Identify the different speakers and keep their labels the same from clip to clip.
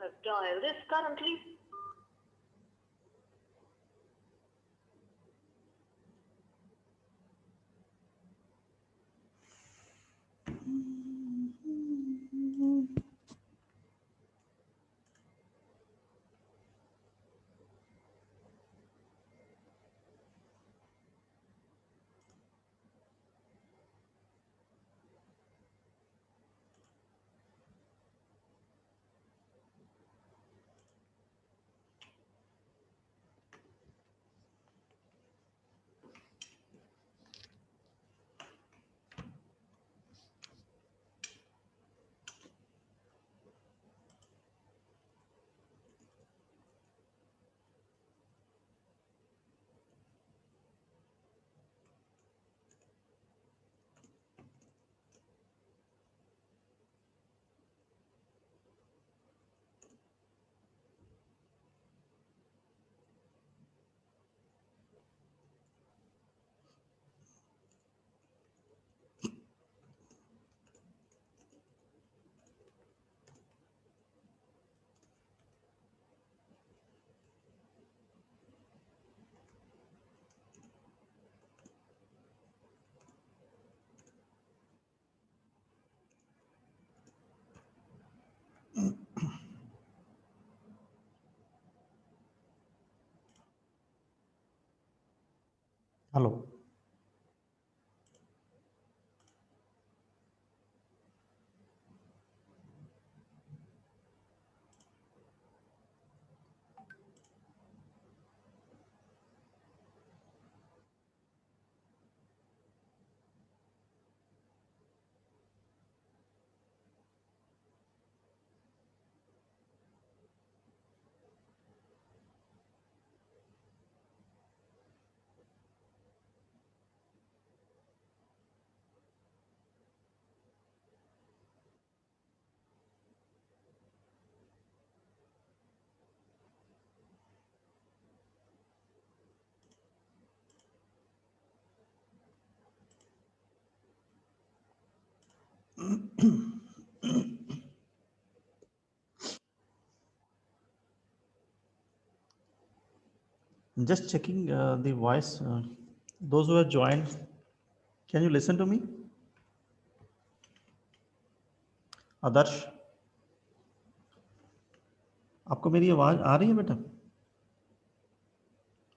Speaker 1: has dialed is currently
Speaker 2: hello. Just checking the voice. Those who have joined, can you listen to me? आदर्श, आपको मेरी आवाज आ रही है बेटा?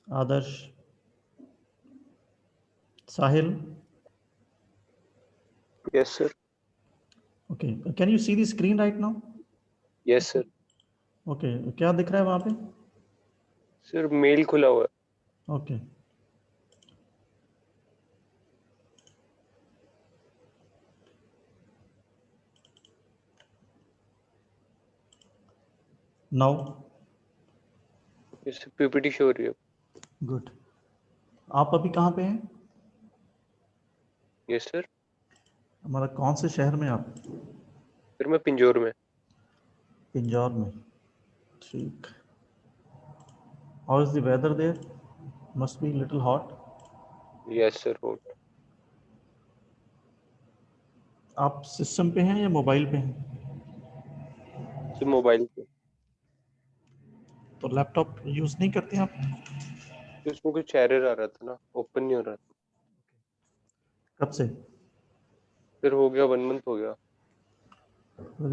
Speaker 2: आदर्श, साहिल.
Speaker 3: Yes, sir.
Speaker 2: Okay, can you see the screen right now?
Speaker 3: Yes, sir.
Speaker 2: Okay, क्या दिख रहा है वहाँ पे?
Speaker 3: Sir, mail खुला हुआ है.
Speaker 2: Okay. Now.
Speaker 3: Yes, sir. PPT show हो रही है.
Speaker 2: Good. आप अभी कहाँ पे हैं?
Speaker 3: Yes, sir.
Speaker 2: हमारा कौन से शहर में आप?
Speaker 3: Sir, मैं पिंजौर में.
Speaker 2: पिंजौर में. ठीक. How is the weather there? Must be little hot.
Speaker 3: Yes, sir. Hot.
Speaker 2: आप सिस्टम पे हैं या मोबाइल पे हैं?
Speaker 3: Sir, मोबाइल पे.
Speaker 2: तो लैपटॉप यूज नहीं करते आप?
Speaker 3: तो उसमें कुछ एरर आ रहा था ना, ओपन नहीं हो रहा था.
Speaker 2: कब से?
Speaker 3: फिर हो गया 1 month हो गया.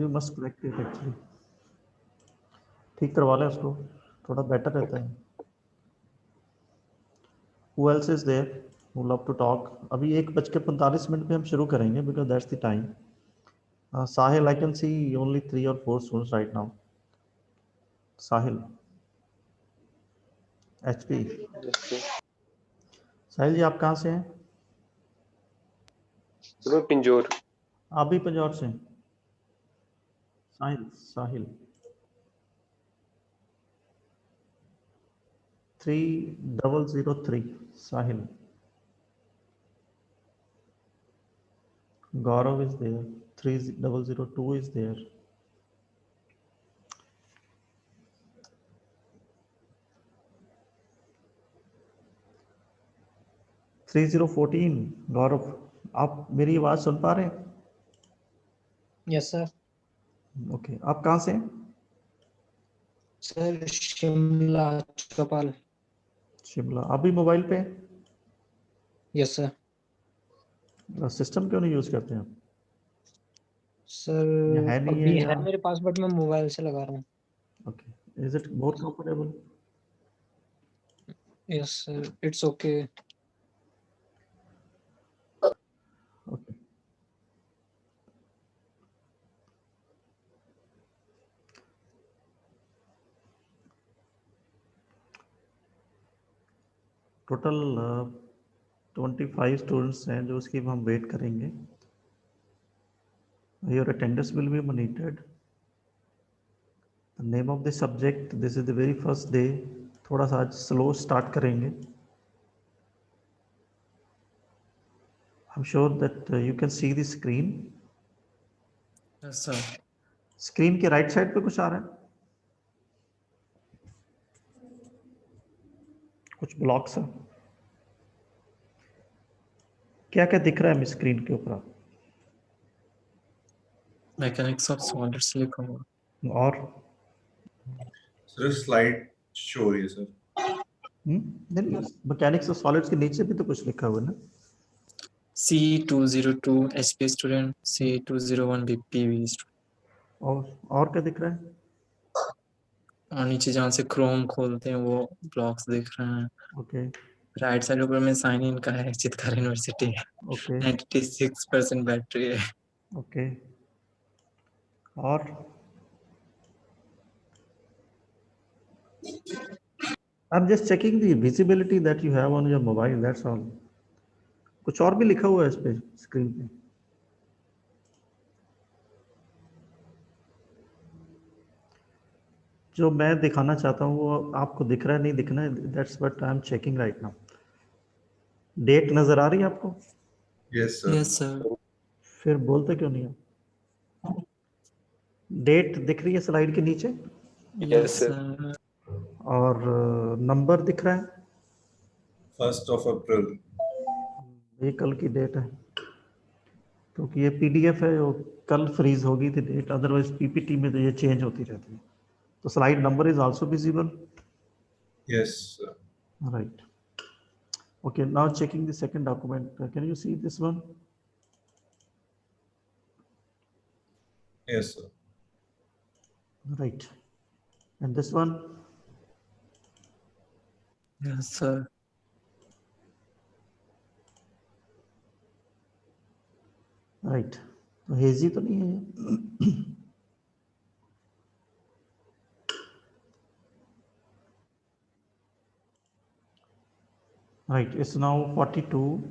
Speaker 2: You must correct it actually. ठीक करवा लें उसको, थोड़ा बेटर रहता है. Who else is there who love to talk? अभी 1:45 पे हम शुरू करेंगे because that's the time. Sahil, I can see only 3 or 4 students right now. Sahil, HP.
Speaker 3: Yes, sir.
Speaker 2: साहिल जी, आप कहाँ से हैं?
Speaker 3: सर, मैं पिंजौर.
Speaker 2: आप भी पंजाब से हैं? साहिल, साहिल 3003 साहिल. Gaurav is there. 3002 is there. Three 3014 गौरव, आप मेरी आवाज सुन पा रहे हैं?
Speaker 4: Yes sir.
Speaker 2: ओके, आप कहाँ से हैं?
Speaker 1: सर शिमला चौपाल।
Speaker 2: शिमला अभी मोबाइल पे
Speaker 1: यस सर।
Speaker 2: सिस्टम क्यों नहीं यूज करते हैं?
Speaker 1: सर
Speaker 2: या है नहीं है
Speaker 1: अभी
Speaker 2: या?
Speaker 1: है मेरे पास बट मैं मोबाइल से लगा रहा हूँ।
Speaker 2: Okay, is it more comfortable?
Speaker 1: Yes sir it's okay.
Speaker 2: Okay, total 25 students हैं जो उसकी हम वेट करेंगे. Your attendance will be monitored. The name of the subject, this is the very first day. थोड़ा सा आज स्लो स्टार्ट करेंगे. I am sure that you can see the screen.
Speaker 4: Yes sir.
Speaker 2: Screen के right side पे कुछ आ रहा है, कुछ ब्लॉक्स है. क्या क्या दिख रहा है स्क्रीन के ऊपर?
Speaker 4: मैकेनिक्स ऑफ सॉलिड्स लिखा हुआ।
Speaker 2: और
Speaker 5: सर स्लाइड शो हो रही है सर।
Speaker 2: नहीं, मैकेनिक्स ऑफ सॉलिड्स के नीचे भी तो कुछ लिखा हुआ है ना.
Speaker 4: C202 HP student, C201 PV student.
Speaker 2: और क्या दिख रहा है?
Speaker 4: और नीचे जहाँ से क्रोम खोलते हैं वो ब्लॉक्स दिख रहे हैं।
Speaker 2: ओके
Speaker 4: राइट साइड ऊपर में साइन इन का है, चितकार यूनिवर्सिटी है।
Speaker 2: ओके
Speaker 4: 96% बैटरी है।
Speaker 2: ओके. और I'm just checking the visibility that you have on your mobile, that's all. कुछ और भी लिखा हुआ है इस पे स्क्रीन पे? जो मैं दिखाना चाहता हूँ वो आपको दिख रहा है नहीं दिखना है, that's what I am checking right now. Date नजर आ रही है आपको?
Speaker 5: Yes sir.
Speaker 4: Yes sir.
Speaker 2: फिर बोलते क्यों नहीं हो? डेट दिख रही है स्लाइड के नीचे
Speaker 4: यस सर।
Speaker 2: और नंबर दिख रहा है.
Speaker 5: 1 अप्रैल।
Speaker 2: ये कल की डेट है क्योंकि ये पीडीएफ है, वो कल फ्रीज होगी थी डेट, अदरवाइज पीपीटी में तो ये चेंज होती रहती है. तो slide number is also visible.
Speaker 5: Yes sir.
Speaker 2: Right. Okay, now checking the second document. Can you see this one?
Speaker 5: Yes sir.
Speaker 2: Right. And this one?
Speaker 4: Yes sir.
Speaker 2: Right. तो hazy तो नहीं है ये? Right. It's now 42,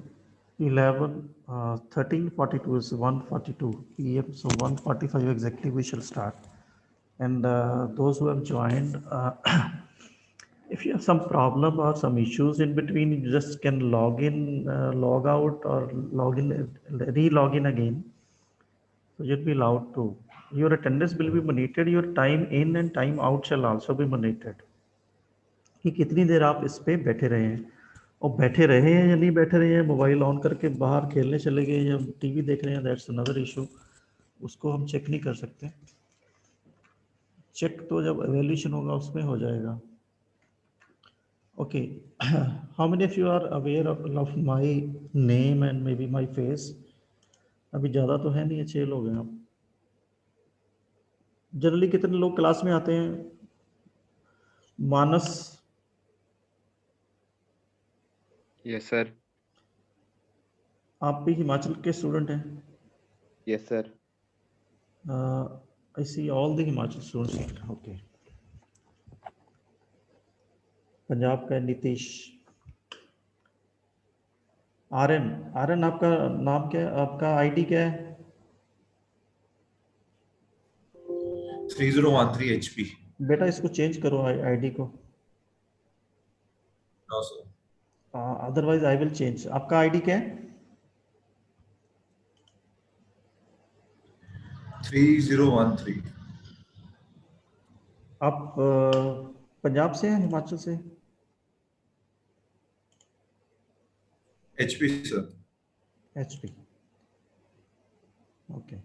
Speaker 2: 11, 13:42 is 1:42 p.m. So 1:45 exactly we shall start. And those who have joined, if you have some problem or some issues in between, you just can log in, log out, or log in, re-log in again. So you'll be allowed to. Your attendance will be monitored. Your time in and time out shall also be monitored. कि कितनी देर आप इस पे बैठे रहे हैं, और बैठे रहे हैं या नहीं बैठे रहे हैं, मोबाइल ऑन करके बाहर खेलने चले गए या टीवी देख रहे हैं, दैट्स अनदर इशू. उसको हम चेक नहीं कर सकते. चेक तो जब एवेल्यूशन होगा उसमें हो जाएगा. Okay, how many of you are aware of my name and maybe my face? अभी ज़्यादा तो है नहीं, 6 लोग हैं आप. जनरली कितने लोग क्लास में आते हैं? Manas,
Speaker 3: yes sir.
Speaker 2: आप भी हिमाचल के स्टूडेंट हैं?
Speaker 3: Yes sir.
Speaker 2: I see all the Himachal students. Okay. Punjab का नीतीश. आर्यन, आर्यन आपका नाम क्या है, आपका आईडी क्या है?
Speaker 5: 3013 HP।
Speaker 2: बेटा इसको चेंज करो आईडी को,
Speaker 5: no sir.
Speaker 2: Otherwise I will change. आपका आईडी क्या है?
Speaker 5: 3013।
Speaker 2: आप पंजाब से हैं हिमाचल से?
Speaker 5: HP sir.
Speaker 2: HP. ओके.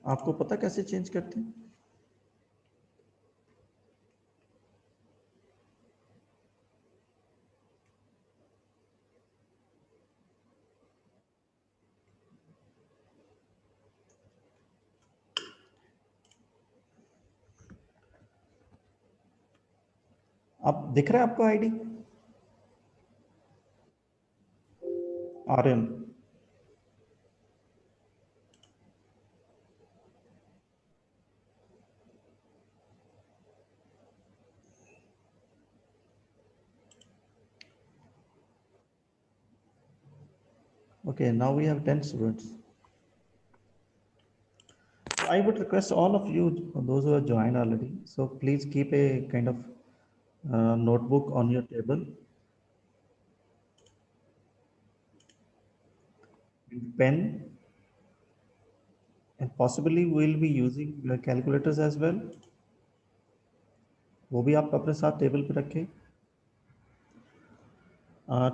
Speaker 2: आपको पता कैसे चेंज करते हैं? आप दिख रहा है आपको ID? Aryan, okay, now we have 10 students. I would request all of you, those who have joined already, so please keep a kind of notebook on your table, pen, and possibly we'll be using calculators as well. वो भी आप अपने साथ table पे रखें.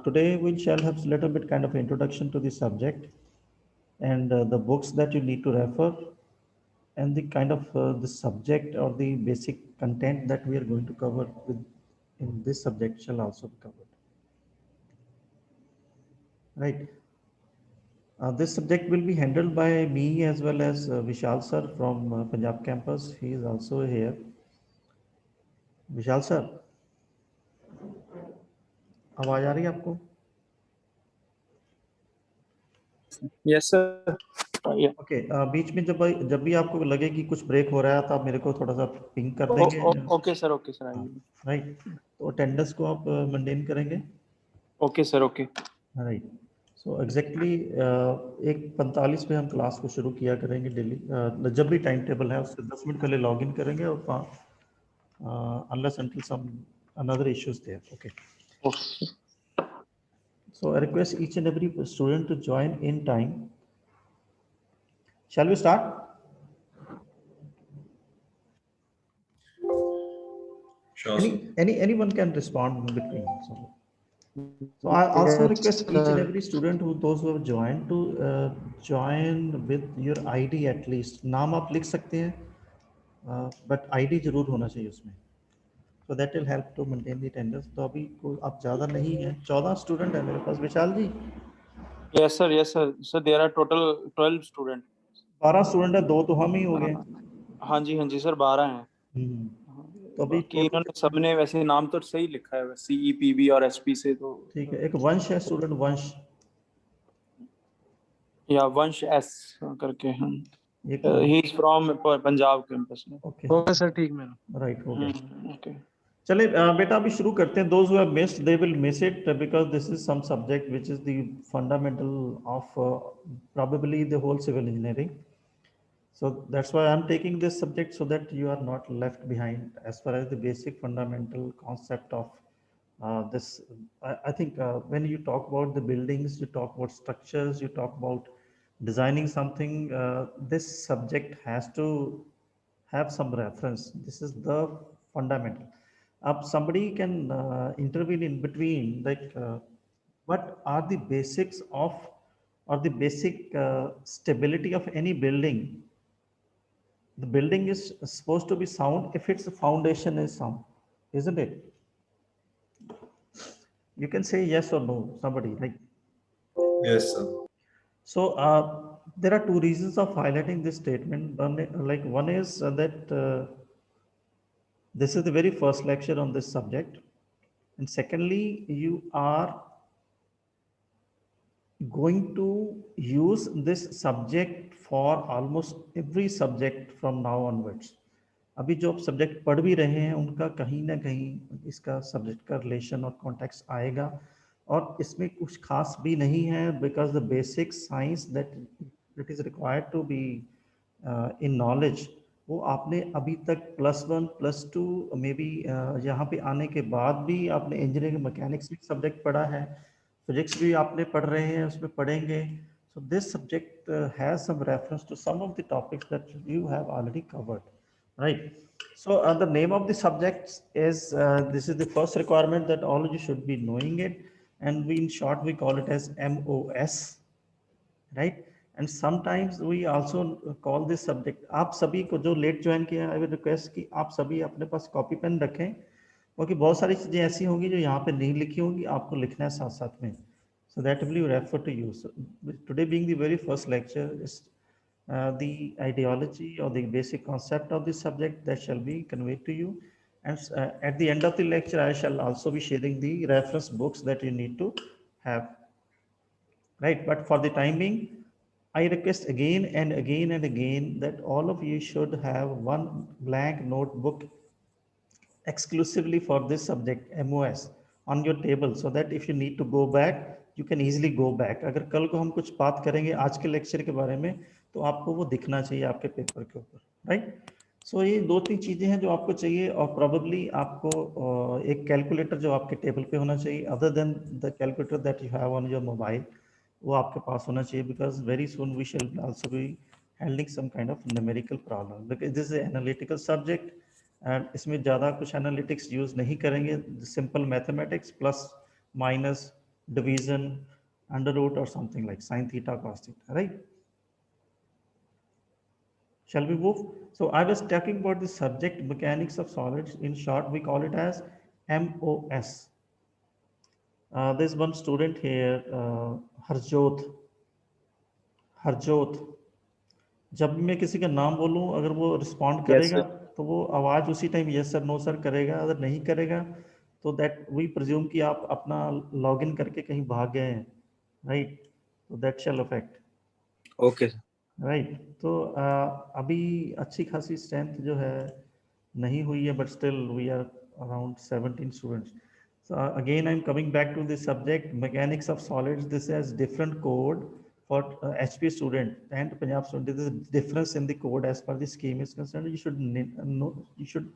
Speaker 2: Today we shall have a little bit kind of introduction to the subject and the books that you need to refer and the kind of the subject or the basic content that we are going to cover in this subject shall also be covered. Right. This subject will be handled by me as well as Vishal sir from Punjab campus. He is also here. Vishal sir, आवाज आ रही है आपको?
Speaker 4: Yes sir.
Speaker 2: Okay, बीच में जब भी आपको लगे कि कुछ ब्रेक हो रहा है तो आप मेरे को थोड़ा सा पिंग कर देंगे.
Speaker 4: ओके सर, ओके सर, आइए.
Speaker 2: राइट, तो अटेंडेंस को आप मेंटेन करेंगे.
Speaker 4: Okay sir, okay.
Speaker 2: Right, so exactly 1:45 पे हम क्लास को शुरू किया करेंगे डेली. जब भी टाइम टेबल है उससे 10 मिनट पहले लॉग इन करेंगे और unless until some another issues there. Okay. So I request each and every student to join in time. Shall we start?
Speaker 5: Sure, sir.
Speaker 2: Anyone can respond in between. So I also request each and every student those who have joined to join with your ID at least. नाम आप लिख सकते हैं, but ID जरूर होना चाहिए उसमें. So that will help to maintain the attendance. तो अभी कोई आप ज़्यादा नहीं है, 14 स्टूडेंट है मेरे पास. विशाल जी?
Speaker 6: Yes sir, yes sir. So there are total 12 student.
Speaker 2: 12 student है, 2 तो हम ही हो गए.
Speaker 6: हाँ जी सर, 12 हैं.
Speaker 2: तो अभी
Speaker 6: बाकी इन्होंने सबने वैसे नाम तो सही लिखा है, CEPB और SP से. तो
Speaker 2: ठीक है. एक वंश है स्टूडेंट, वंश
Speaker 6: या वंश S करके हैं. He is from Punjab campus में.
Speaker 2: ओके
Speaker 1: सर, ठीक है.
Speaker 2: राइट, हो गया.
Speaker 6: ओके.
Speaker 2: चले बेटा अभी शुरू करते हैं. those who have missed they will miss it because this is some subject which is the fundamental of probably the whole civil engineering. So that's why I'm taking this subject so that you are not left behind as far as the basic fundamental concept of this. I think when you talk about the buildings, you talk about structures, you talk about designing something, this subject has to have some reference. This is the fundamental. Somebody can intervene in between, like what are the basics of or the basic stability of any building. The building is supposed to be sound if its foundation is sound, isn't it? You can say yes or no, somebody, like.
Speaker 5: Yes, sir.
Speaker 2: So there are two reasons of highlighting this statement. One is that this is the very first lecture on this subject, and secondly, you are going to use this subject for almost every subject from now onwards. अभी जो आप subject पढ़ भी रहे हैं उनका कहीं ना कहीं इसका सब्जेक्ट का रिलेशन और कॉन्टेक्स्ट आएगा, और इसमें कुछ खास भी नहीं है because the basic science that is required to be in knowledge वो आपने अभी तक +1 +2 मे बी यहाँ पे आने के बाद भी आपने इंजीनियरिंग मैकेनिक्स भी सब्जेक्ट पढ़ा है, फिजिक्स भी आपने पढ़ रहे हैं, उसमें पढ़ेंगे. So this subject has some reference to some of the topics that you have already covered, right. So the name of the subject is this is the first requirement that all of you should be knowing it, and we in short we call it as MOS, right? and sometimes we also call this subject. आप सभी को जो late join किया, I will request कि आप सभी अपने पास copy pen रखें, क्योंकि बहुत सारी चीज़ें ऐसी होंगी जो यहाँ पे नहीं लिखी होंगी, आपको लिखना है साथ साथ में. So that will be refer to you. So today being the very first lecture is the ideology or the basic concept of this subject that shall be conveyed to you. And at the end of the lecture, I shall also be sharing the reference books that you need to have. Right, but for the time being, I request again and again and again that all of you should have one blank notebook exclusively for this subject MOS on your table, so that if you need to go back, you can easily go back. अगर कल को हम कुछ बात करेंगे आज के lecture के बारे में, तो आपको वो दिखना चाहिए आपके पेपर के ऊपर, राइट. सो ये 2-3 चीज़ें हैं जो आपको चाहिए, और प्रोबेबली आपको एक कैलकुलेटर जो आपके टेबल पे होना चाहिए, other than the calculator that you have on your mobile, वो आपके पास होना चाहिए, because very soon we shall also be handling some kind of numerical problem, because this is analytical subject and इसमें ज़्यादा कुछ एनालिटिक्स यूज़ नहीं करेंगे, simple mathematics plus minus division under root और something like sine theta cos theta, right. Shall we move? So I was talking about the subject mechanics of solids. In short, we call it as MOS. There's one student here, Harjot. जब मैं किसी का नाम बोलूं, अगर वो respond करेगा तो वो आवाज़ उसी time yes sir no sir करेगा, अगर नहीं करेगा तो दैट वी प्रिज्यूम कि आप अपना लॉगिन करके कहीं भाग गए हैं, राइट. तो that shell affect.
Speaker 6: Okay
Speaker 2: right. तो अभी अच्छी खासी स्ट्रेंथ जो है नहीं हुई है, but still we are around 17 students. So again, I'm coming back to the subject mechanics of solids. This has different code for HP student and Punjab student. There is a difference in the code as far the scheme is concerned. You should know, you should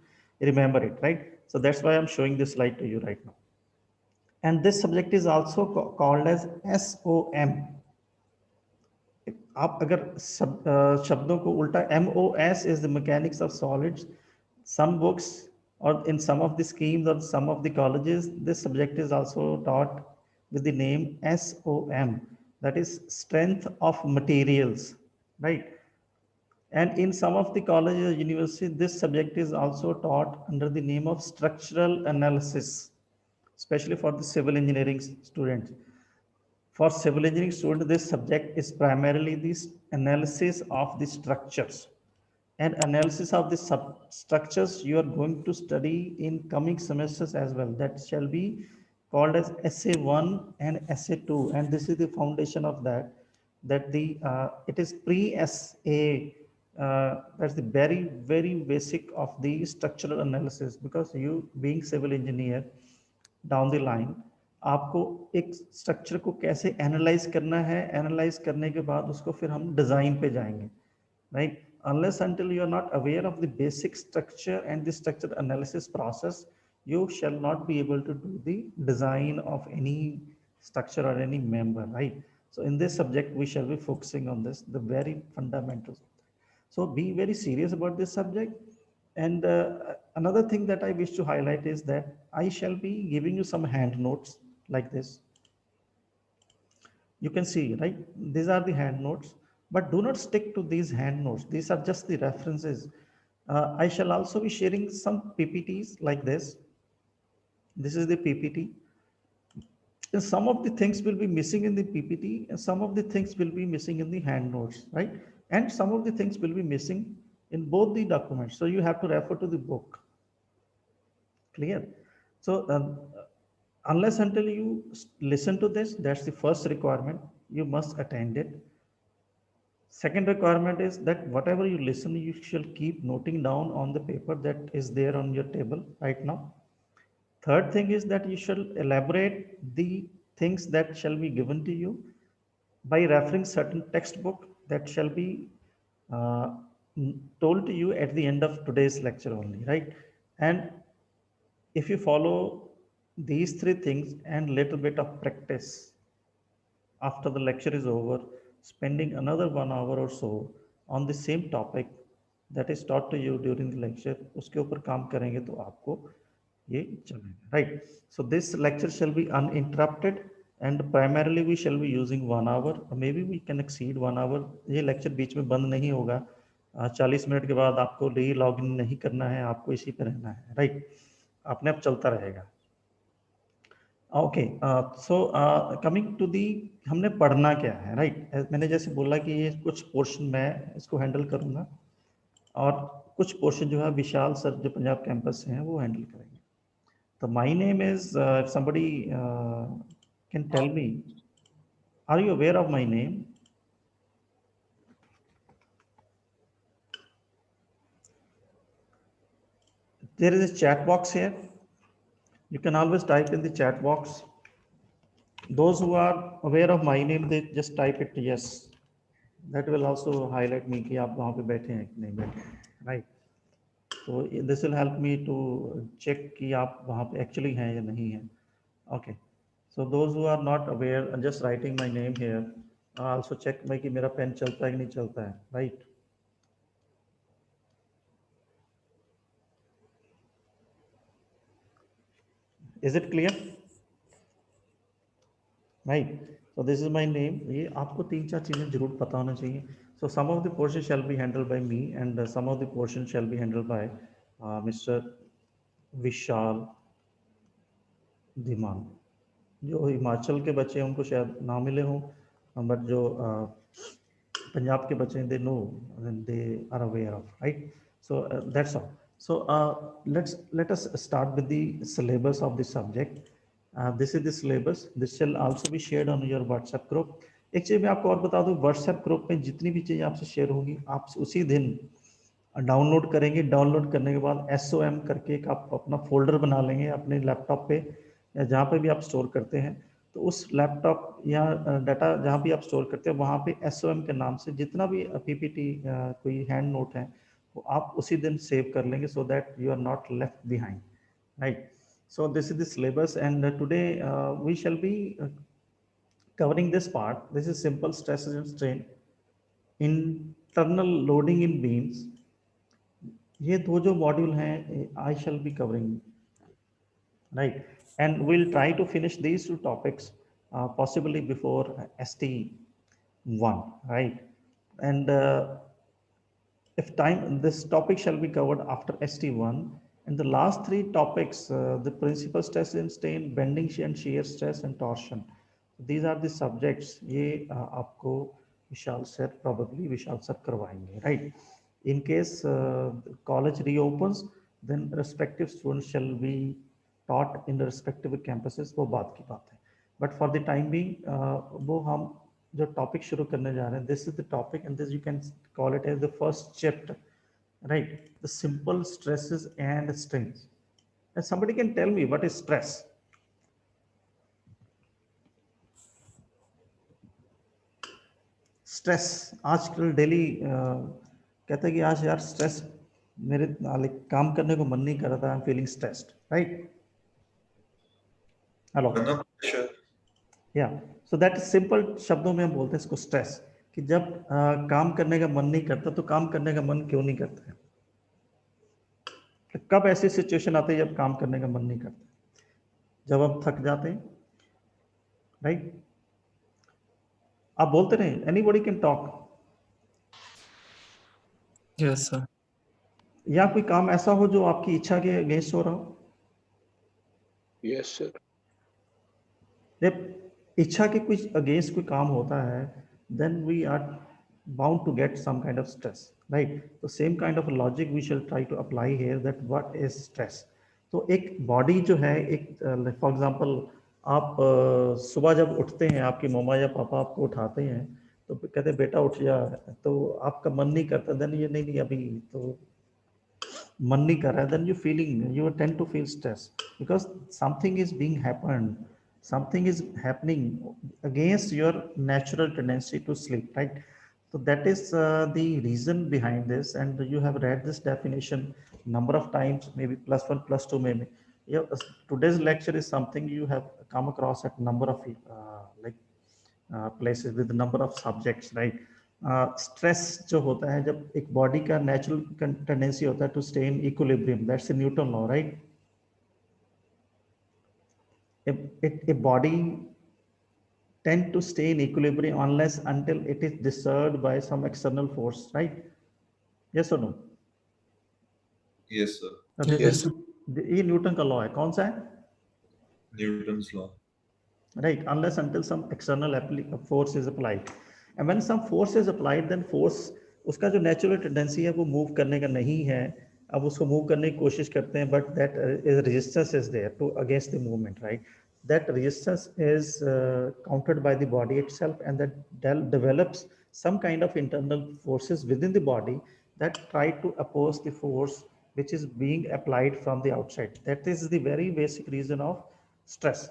Speaker 2: remember it, right? So that's why I'm showing this slide to you right now. And this subject is also called as SOM. आप अगर शब्दों को उल्टा, MOS is the mechanics of solids. Some books or in some of the schemes or some of the colleges, this subject is also taught with the name SOM, that is strength of materials, right. And in some of the colleges or university, this subject is also taught under the name of structural analysis, especially for the civil engineering students. For civil engineering students, this subject is primarily the analysis of the structures. And analysis of the substructures you are going to study in coming semesters as well. That shall be called as SA1 and SA2. And this is the foundation of that. That the it is pre-SA. That's the very, very basic of the structural analysis. Because you being civil engineer, down the line, आपको एक structure को कैसे analyse करना है, analyse करने के बाद उसको फिर हम डिज़ाइन पे जाएंगे, right. Unless until you are not aware of the basic structure and the structure analysis process, you shall not be able to do the design of any structure or any member, right. So in this subject, we shall be focusing on this, the very fundamentals. So be very serious about this subject. And another thing that I wish to highlight is that I shall be giving you some hand notes like this. You can see, right? These are the hand notes, but do not stick to these hand notes. These are just the references. I shall also be sharing some PPTs like this. This is the PPT. And some of the things will be missing in the PPT, and some of the things will be missing in the hand notes, right? And some of the things will be missing in both the documents. So you have to refer to the book. Clear? So unless until you listen to this, that's the first requirement. You must attend it. Second requirement is that whatever you listen, you shall keep noting down on the paper that is there on your table right now. Third thing is that you shall elaborate the things that shall be given to you by referring certain textbook that shall be told to you at the end of today's lecture only, right? And if you follow these three things and little bit of practice after the lecture is over, spending another 1 hour or so on the same topic that is taught to you during the lecture, उसके ऊपर काम करेंगे तो आपको ये चलेगा, right? So this lecture shall be uninterrupted, and primarily we shall be using 1 hour, maybe we can exceed 1 hour. ये lecture बीच में बंद नहीं होगा, 40 मिनट के बाद आपको री लॉग इन नहीं करना है, आपको इसी पे रहना है, राइट, अपने आप चलता रहेगा। Okay, so coming to the, हमने पढ़ना क्या है, राइट। मैंने जैसे बोला कि ये कुछ पोर्शन मैं इसको हैंडल करूंगा और कुछ पोर्शन जो है विशाल सर जो पंजाब कैंपस से हैं वो हैंडल करेंगे। तो my name is, if somebody can tell me, are you aware of my name? There is a chat box here. You can always type in the chat box. Those who are aware of my name, they just type it yes. That will also highlight me कि आप वहाँ पे बैठे हैं कि नहीं बैठे, right? So this will help me to check कि आप वहाँ पे actually हैं या नहीं हैं. Okay. So those who are not aware, just writing my name here. Also check मैं कि मेरा पेन चलता है कि नहीं चलता है, right? Is it clear? Right. So this is my name. ये आपको 3-4 चीजें जरूर पता होना चाहिए. So some of the portion shall be handled by me and some of the portion shall be handled by Mr. विशाल धीमान. जो हिमाचल के बच्चे उनको शायद ना मिले हों, बट जो पंजाब के बच्चे they know and they are aware of, right? So that's all. So let us start with the syllabus of the subject. This is the syllabus. This shall also be shared on your WhatsApp group. एक चीज मैं आपको और बता दूं, WhatsApp group में जितनी भी चीजें आपसे शेयर होगी आप उसी दिन डाउनलोड करेंगे। डाउनलोड करने के बाद SOM करके एक आप अपना फोल्डर बना लेंगे अपने लैपटॉप पे या जहाँ पे भी आप स्टोर करते हैं। तो उस लैपटॉप या डाटा जहाँ भी आप स्टोर करते हैं वहाँ पे SOM के नाम से जितना भी PPT कोई हैंड नोट है वो आप उसी दिन सेव कर लेंगे, so that you are not left behind, right. So this is the syllabus and today we shall be covering this part. This is simple stresses and strain, internal loading in beams. ये दो जो module हैं I shall be covering, right, and we'll try to finish these two topics possibly before ST1, right, and if time, this topic shall be covered after ST1. And the last 3 topics, the principal stress and strain, bending and shear stress and torsion. These are the subjects. ये आपको विशाल sir probably विशाल sir करवाएंगे, right? In case college reopens, then respective students shall be taught in the respective campuses. वो बात की बात है. But for the time being, वो हम जो topic शुरू करने जा रहे हैं, this is the topic and this you can call it as the first chapter. Right, the simple stresses and strains. And somebody can tell me what is stress? Stress आजकल daily कहते हैं कि आज यार स्ट्रेस मेरे काम करने को मन नहीं कर रहा था, I am feeling stressed, right? Hello, या सो दैट इज सिंपल शब्दों में हम बोलते हैं इसको स्ट्रेस, कि जब काम करने का मन नहीं करता तो काम करने का मन क्यों नहीं करता है? तो कब ऐसी सिचुएशन आती है जब काम करने का मन नहीं करता? जब हम थक जाते हैं, राइट? आप बोलते रहे, anybody can talk.
Speaker 4: Yes sir.
Speaker 2: या कोई काम ऐसा हो जो आपकी इच्छा के अगेंस्ट हो रहा हो?
Speaker 3: Yes sir.
Speaker 2: जब इच्छा के कुछ अगेंस्ट कोई काम होता है, then we are bound to get some kind of stress, right? So same kind of a logic we shall try to apply here, that what is stress. तो एक बॉडी जो है, एक फॉर एग्जांपल आप सुबह जब उठते हैं, आपकी मम्मा या पापा आपको उठाते हैं तो कहते हैं बेटा उठ जा, तो आपका मन नहीं करता, देन ये नहीं अभी तो मन नहीं कर रहा है, then you feeling, you tend to feel stress because something is being happened, something is happening against your natural tendency to sleep, right? So that is the reason behind this, and you have read this definition number of times, maybe +1 +2 maybe. Today's lecture is something you have come across at number of places with number of subjects, right? Stress जो होता है, जब एक body का natural tendency होता है to stay in equilibrium, that's a Newton law, right? A body tend to stay in equilibrium unless until it is disturbed by some external force, right? Yes or no?
Speaker 5: Yes, sir.
Speaker 2: Now, this
Speaker 4: Yes.
Speaker 2: is ये Newton का law है, कौन सा है?
Speaker 5: Newton's law.
Speaker 2: Right, unless until some external force is applied, and when some force is applied, then force उसका जो natural tendency है वो मूव करने का नहीं है, अब उसको मूव करने की कोशिश करते हैं, but that resistance is there to against the movement, right? That resistance is countered by the body itself, and that develops some kind of internal forces within the body that try to oppose the force which is being applied from the outside. That is the very basic reason of stress,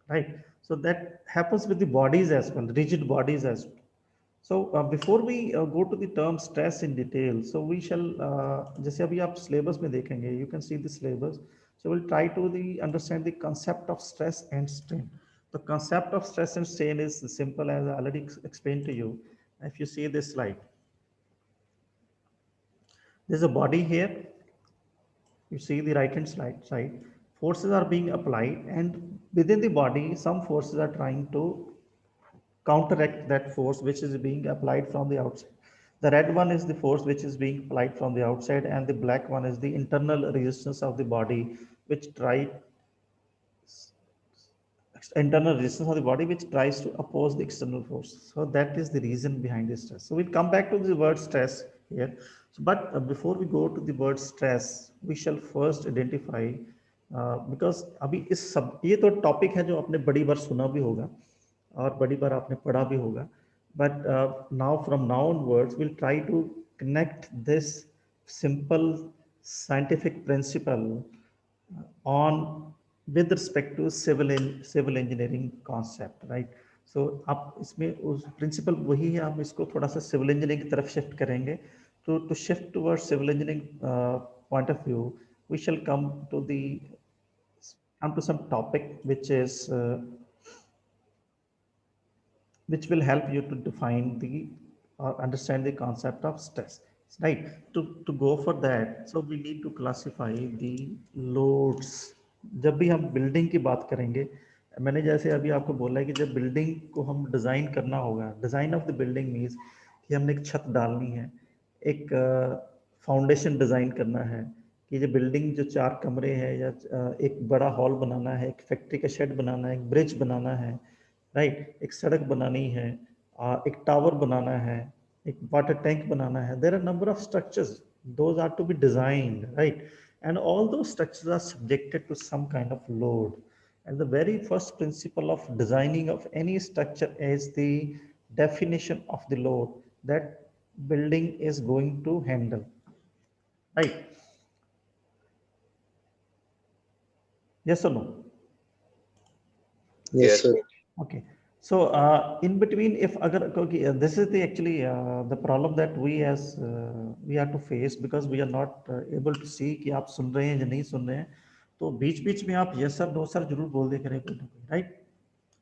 Speaker 2: right? So that happens with the bodies as well, rigid bodies as well. So before we go to the term stress in detail, so we shall जैसे अभी आप syllabus में देखेंगे, you can see the syllabus, so we'll try to understand the concept of stress and strain. The concept of stress and strain is simple, as I already explained to you. If you see this slide, there's a body here. You see the right hand side, forces are being applied, and within the body some forces are trying to counteract that force which is being applied from the outside. The red one is the force which is being applied from the outside, and the black one is the internal resistance of the body, which tries to oppose the external force. So that is the reason behind this stress. So we'll come back to the word stress here. So, but before we go to the word stress, we shall first identify because अभी इस सब ये तो topic है जो आपने बड़ी बार सुना भी होगा और बड़ी बार आपने पढ़ा भी होगा, but now from now onwards we'll try to connect this simple scientific principle on with respect to civil engineering concept, right? So आप इसमें उस principle वही है, आप इसको थोड़ा सा civil engineering की तरफ shift करेंगे. To shift towards civil engineering point of view, we shall come to some topic which is which will help you to define the or understand the concept of stress, right? To go for that, so we need to classify the loads. जब भी हम building की बात करेंगे, मैंने जैसे अभी आपको बोला है कि जब बिल्डिंग को हम डिज़ाइन करना होगा, design of the building means कि हमने एक छत डालनी है, एक फाउंडेशन डिज़ाइन करना है, कि जो बिल्डिंग जो 4 कमरे हैं या एक बड़ा हॉल बनाना है, एक फैक्ट्री का शेड बनाना है, एक ब्रिज बनाना है, राइट? एक सड़क बनानी है, एक टावर बनाना है, एक वाटर टैंक बनाना है. There are number of structures, those are to be designed, right? And all those structures are subjected to some kind of load. And the very first principle of designing of any structure is the definition of the load that building is going to handle, right? Yes or no?
Speaker 4: Yes, sir.
Speaker 2: Okay. So in between, if agar this is the actually the problem that we as we have to face, because we are not able to see कि आप सुन रहे हैं या नहीं सुन रहे हैं, तो बीच बीच में आप yes sir no sir जरूर बोल दे करें, right?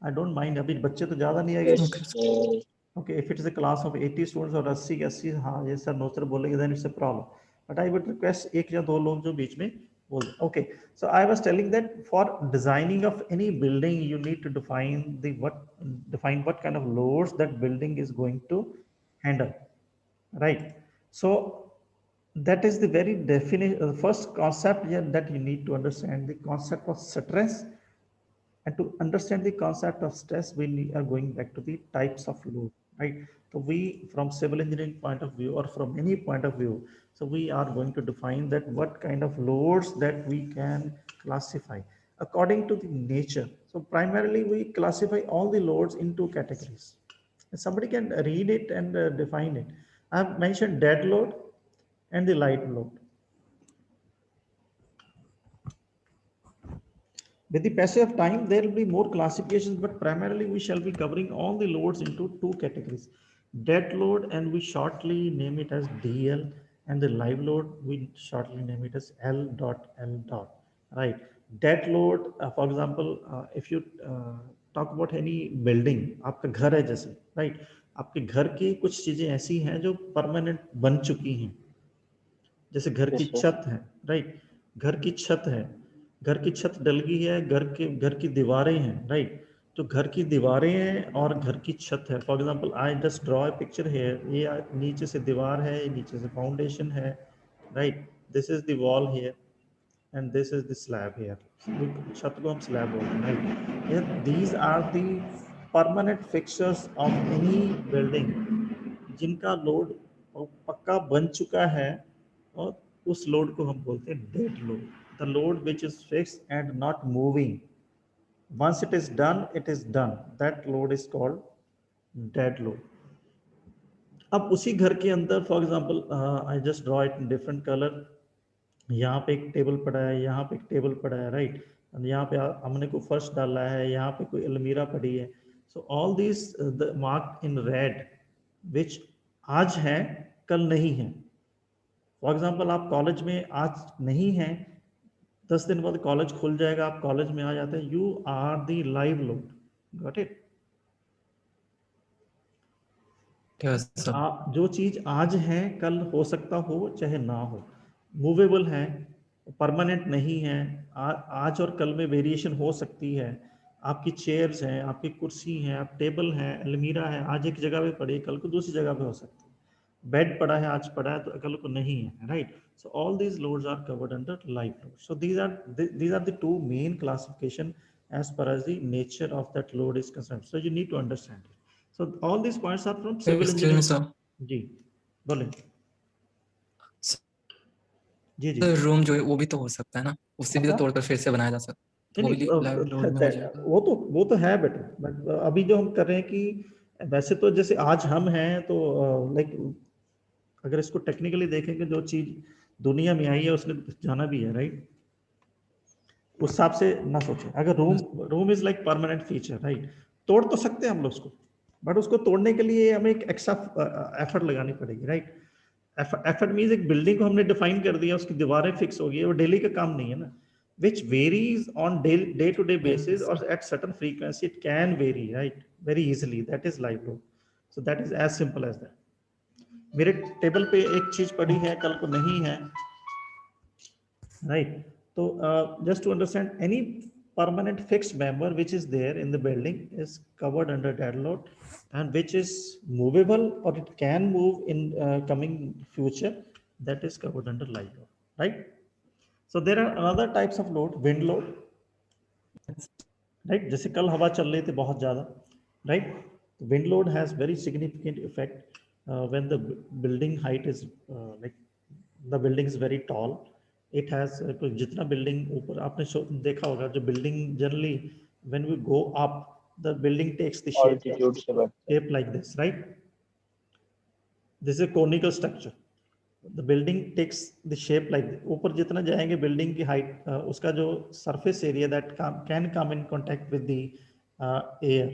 Speaker 2: I don't mind. अभी बच्चे तो ज़्यादा नहीं आएंगे. Okay, if it is a class of 80 students और 80 हाँ yes sir no sir बोलेंगे, then it's a problem. But I would request एक या दो लोग जो बीच में बोल. Okay, so I was telling that for designing of any building, you need to define what kind of loads that building is going to handle, right? So that is the very definition, first concept here that you need to understand, the concept of stress. And to understand the concept of stress, we are going back to the types of load, right? So we, from civil engineering point of view or from any point of view, so we are going to define that what kind of loads that we can classify according to the nature. So primarily we classify all the loads into categories. Somebody can read it and define it. I have mentioned dead load and the light load. With the passage of time, there will be more classifications, but primarily we shall be covering all the loads into 2 categories. Dead load, and we shortly name it as DL, and the live load, we shortly name it as L.L. Right? Dead load, for example, if you talk about any building, आपका घर है जैसे, right? आपके घर की कुछ चीजें ऐसी हैं जो परमानेंट बन चुकी हैं, जैसे घर की छत है, राइट? घर की छत है, घर की छत डल गई है, घर की दीवारें हैं, राइट? जो घर की दीवारें हैं और घर की छत है, for example I just draw a picture here, ये नीचे से दीवार है, नीचे से फाउंडेशन है, right, this is the wall here and this is the slab here, छत को हम स्लैब बोलते हैं, right. These are the permanent fixtures of any building, जिनका लोड पक्का बन चुका है, और उस लोड को हम बोलते हैं dead load, the load which is fixed and not moving, once it is done, it is done, that load is called dead load. अब उसी घर के अंदर for example I just draw it in different colour, यहाँ पे एक table पड़ा है, यहाँ पे एक टेबल पड़ा है, राइट, यहाँ पे हमने कोई फर्श डाला है, यहाँ पे कोई अलमीरा पड़ी है, so all this mark in red which आज है कल नहीं है। फॉर एग्जांपल आप कॉलेज में आज नहीं है, 10 दिन बाद कॉलेज खुल जाएगा, आप कॉलेज में आ जाते हैं, you are the live load, got it. जो चीज आज है कल हो सकता हो चाहे ना हो, मूवेबल है, परमानेंट नहीं है, आज और कल में वेरिएशन हो सकती है। आपकी चेयर्स हैं, आपकी कुर्सी हैं, आप टेबल है, अलमीरा है, आज एक जगह पे पड़ी कल को दूसरी जगह पे हो सकती है, बेड पड़ा है आज पड़ा है तो कल को नहीं है, right. So all these loads are covered under live load. So these are the two main classification as far as the nature of that load is concerned. So you need to understand it. So all these points are from civil engineering. जी बोलें। जी जी।
Speaker 4: Room जो है वो भी तो हो सकता है ना, उससे भी तो तोड़कर फिर से बनाया जा सकता है, वो भी लाइव लोड में हो जाएगा।
Speaker 2: वो तो है बेटा, बट अभी जो हम कर रहे हैं कि वैसे तो जैसे आज हम हैं तो लाइक अगर इसको टेक्निकली देखेंगे, जो चीज दुनिया में आई है उसने जाना भी है, राइट, उस हिसाब से ना सोचें। अगर room is like permanent feature, right, तोड़ तो सकते हैं हम लोग उसको, बट उसको तोड़ने के लिए हमें एक एक्स्ट्रा एफर्ट लगानी पड़ेगी, राइट। एफर्ट मीन्स एक बिल्डिंग को हमने डिफाइन कर दिया, उसकी दीवारें फिक्स हो गई, वो डेली का काम नहीं है ना, which varies on day to day basis or at certain frequency, it can vary, right, very easily, that is live load. So that is as simple as that. मेरे टेबल पे एक चीज पड़ी है कल को नहीं है, राइट, तो just to understand, any permanent fixed member which is there in the building is covered under dead load, and which is movable or it can move in coming future, that is covered under live load, right. So there are another types of load, wind load, right, जैसे कल हवा चल रही थी बहुत ज्यादा, right, wind load has very significant effect when the building height is like the building is very tall, it has जितना building ऊपर आपने देखा होगा, जो building generally when we go up the building takes the shape like this, right, this is a conical structure, the building takes the shape like this, ऊपर जितना जाएंगे building की हाइट उसका जो surface area that can come in contact with the air,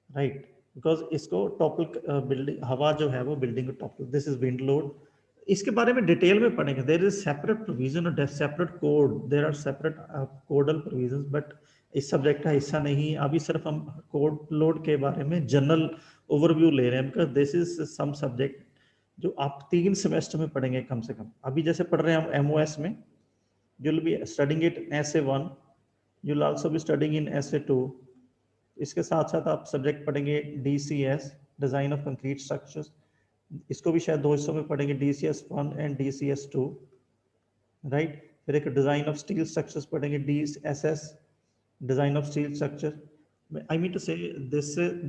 Speaker 2: right, because इसको topple building हवा जो है वो बिल्डिंग को topple, this is wind load. इसके बारे में डिटेल में पढ़ेंगे, देयर इज सेपरेट प्रोविजन और separate code, there are separate codal provisions, but इस सब्जेक्ट का हिस्सा नहीं, अभी सिर्फ हम कोड लोड के बारे में जनरल ओवरव्यू ले रहे हैं, because this is some subject जो आप 3 सेमेस्टर में पढ़ेंगे कम से कम। अभी जैसे पढ़ रहे हैं हम एमओएस में, you will be studying it in SA1, you will also be studying in SA2, इसके साथ साथ आप सब्जेक्ट पढ़ेंगे DCS, design of concrete structures, इसको भी शायद 2 हिस्सों में पढ़ेंगे, DCS1 एंड DCS2, राइट। फिर एक डिजाइन ऑफ स्टील स्ट्रक्चर्स पढ़ेंगे, DSS, design of steel structure. I mean to say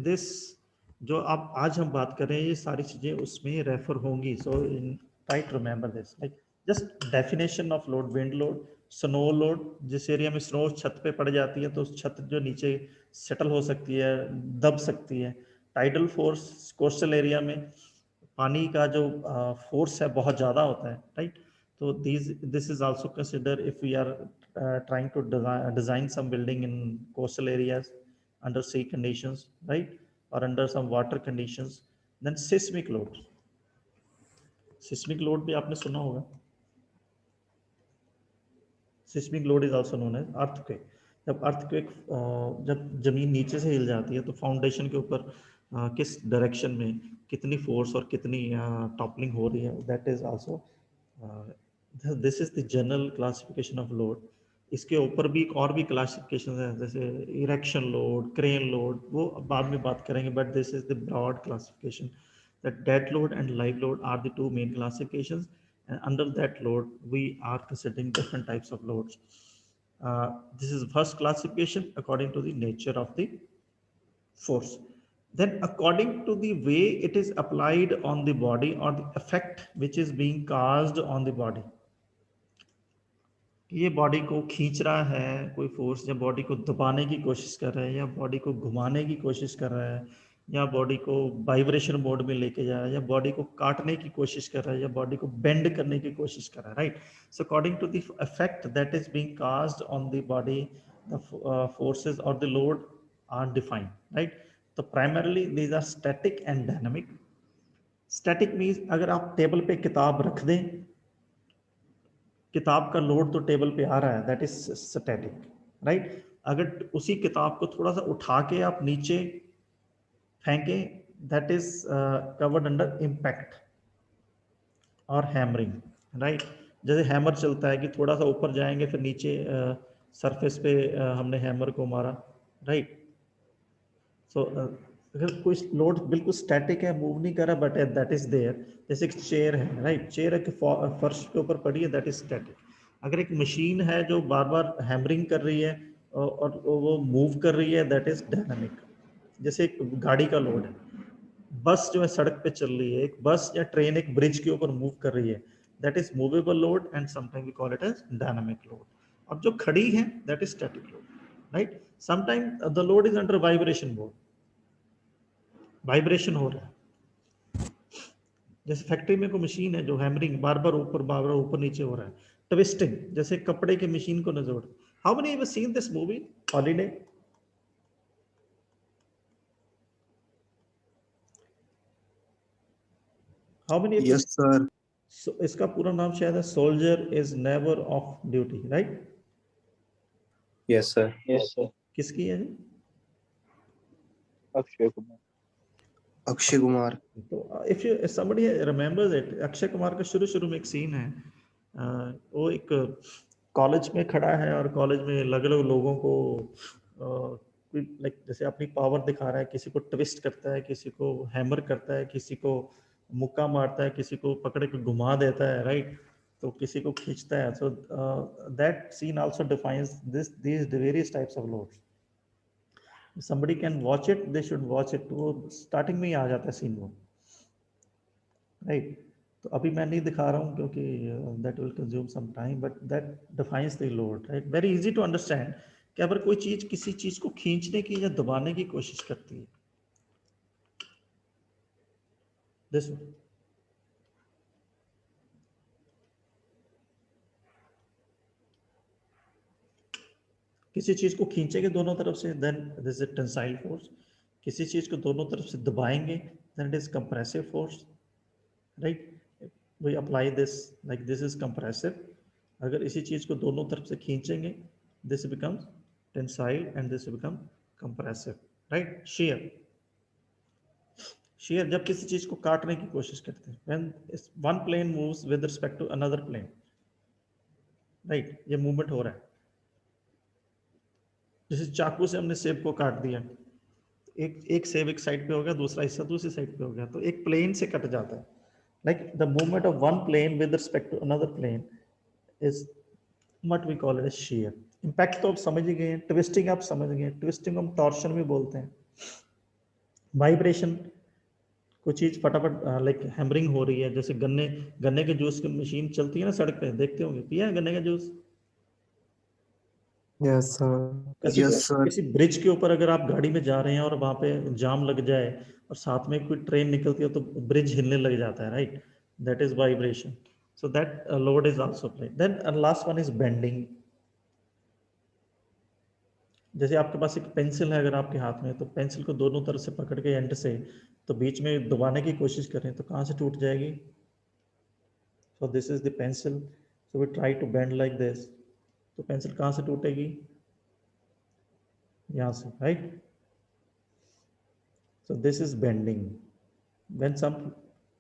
Speaker 2: this जो आप आज हम बात कर रहे हैं ये सारी चीजें उसमें रेफर होंगी, so try to remember this, like just definition of load, wind load, snow load, जिस एरिया में स्नो छत पे पड़ जाती है तो उस छत जो नीचे सेटल हो सकती है, दब सकती है। टाइडल फोर्स, कोस्टल एरिया में पानी का जो फोर्स है बहुत ज़्यादा होता है, राइट, तो this is also consider if we are trying to design some building in coastal areas under sea conditions, right, or under some water conditions. Then seismic load, seismic load भी आपने सुना होगा, seismic load is also known as earthquake. जब earthquake जब जमीन नीचे से हिल जाती है तो फाउंडेशन के ऊपर किस डायरेक्शन में कितनी फोर्स और कितनी टॉपलिंग हो रही है, that is also this is the general classification of load. इसके ऊपर भी और भी क्लासिफिकेशन है, जैसे इरेक्शन लोड, क्रेन लोड, वो बाद में बात करेंगे, but this is the broad classification that dead load and live load are the two main classifications, and under that load we are considering different types of loads. This is first classification according to the nature of the force. Then according to the way it is applied on the body or the effect which is being caused on the body. ये body को खींच रहा है कोई force, या body को दबाने की कोशिश कर रहा है, या बॉडी को घुमाने की कोशिश कर रहा है, या बॉडी को वाइब्रेशन मोड में लेके जा रहा है, या बॉडी को काटने की कोशिश कर रहा है, या बॉडी को बेंड करने की कोशिश कर रहा है, right. So according to the effect that is being caused on the body, the forces और the load are defined, right. तो primarily these are static and dynamic. Static means अगर आप टेबल पे किताब रख दें, किताब का लोड तो टेबल पे आ रहा है, दैट इज स्टैटिक, राइट. अगर उसी किताब को थोड़ा सा उठा के आप नीचे फेंके, that is covered under impact और हैमरिंग, राइट. जैसे हैमर चलता है कि थोड़ा सा ऊपर जाएंगे फिर नीचे सरफेस पे हमने हैमर को मारा, राइट. सो अगर कोई लोड बिल्कुल स्टैटिक है, मूव नहीं कर रहा, बट दैट इज देयर, जैसे एक चेयर है, राइट. चेयर के फर्श के ऊपर पड़ी है, दैट इज स्टैटिक. अगर एक मशीन है जो बार बार हैमरिंग कर रही है और वो मूव कर रही है, दैट इज डायनामिक. जैसे एक गाड़ी का लोड है, बस जो है सड़क पे चल रही है, एक बस या ट्रेन एक ब्रिज के ऊपर मूव कर रही है, that is movable load and sometime we call it as dynamic load. अब जो खड़ी है that is static load, right. Sometime the load is under vibration mode, vibration हो रहा है. जैसे फैक्ट्री में कोई मशीन है जो हैमरिंग बार बार ऊपर नीचे हो रहा है. ट्विस्टिंग, जैसे कपड़े की मशीन को नजोड़. How many have seen this movie holiday? How many?
Speaker 4: Yes sir.
Speaker 2: So, इसका पूरा नाम शायद है soldier is never off duty, right.
Speaker 3: Yes sir.
Speaker 6: Yes sir.
Speaker 2: किसकी है?
Speaker 3: अक्षय कुमार.
Speaker 4: अक्षय कुमार.
Speaker 2: तो if somebody remembers it, Akshay Kumar का शुरू में एक सीन है, वो एक कॉलेज में खड़ा है और कॉलेज में अलग अलग लोगों को लाइक जैसे अपनी पावर दिखा रहा है, किसी को ट्विस्ट करता है, किसी को हैमर करता है, किसी को मुक्का मारता है, किसी को पकड़ के घुमा देता है, राइट. तो किसी को खींचता है. So that scene also defines these various types of loads. Somebody can watch it, they should watch it. वो स्टार्टिंग में ही आ जाता है सीन वो, राइट. तो अभी मैं नहीं दिखा रहा हूँ क्योंकि that will consume some time, but that defines the load, right. Very easy to understand कि अगर कोई चीज किसी चीज को खींचने की या दबाने की कोशिश करती है, दिस किसी चीज को खींचेंगे दोनों तरफ से, then this is tensile force. किसी चीज को दोनों तरफ से दबाएंगे, then it is compressive force, right. We apply this like this is compressive. अगर इसी चीज को दोनों तरफ से खींचेंगे, this becomes tensile and this become compressive, right. shear जब किसी चीज को काटने की कोशिश करते हैं, when one plane moves with respect to another plane, right. ये मूवमेंट हो रहा है. जैसे चाकू से हमने सेब को काट दिया, एक सेब एक साइड पे हो गया, दूसरा हिस्सा दूसरी साइड पे हो गया, तो एक प्लेन से कट जाता है. Like the movement of one plane with respect to another plane is what we call it as shear. Impact तो आप समझ ही गए हैं, ट्विस्टिंग आप समझ गए हैं, ट्विस्टिंग हम टॉर्शन भी बोलते हैं. वाइब्रेशन, कोई चीज फटाफट लाइक हैमरिंग हो रही है, जैसे गन्ने के जूस की मशीन चलती है ना सड़क पे, देखते होंगे, पिया है गन्ने का जूस?
Speaker 4: Yes sir.
Speaker 2: किसी ब्रिज के ऊपर अगर आप गाड़ी में जा रहे हैं और वहां पे जाम लग जाए और साथ में कोई ट्रेन निकलती है तो ब्रिज हिलने लग जाता है, right. That is vibration. So that load is also played. Then last one is bending. जैसे आपके पास एक पेंसिल है अगर आपके हाथ में, तो पेंसिल को दोनों तरफ से पकड़ के एंड से तो बीच में दबाने की कोशिश करें तो कहाँ से टूट जाएगी? So this is the pencil. So we try to bend like this. तो पेंसिल कहाँ से टूटेगी? यहाँ से, right. So this is bending. When some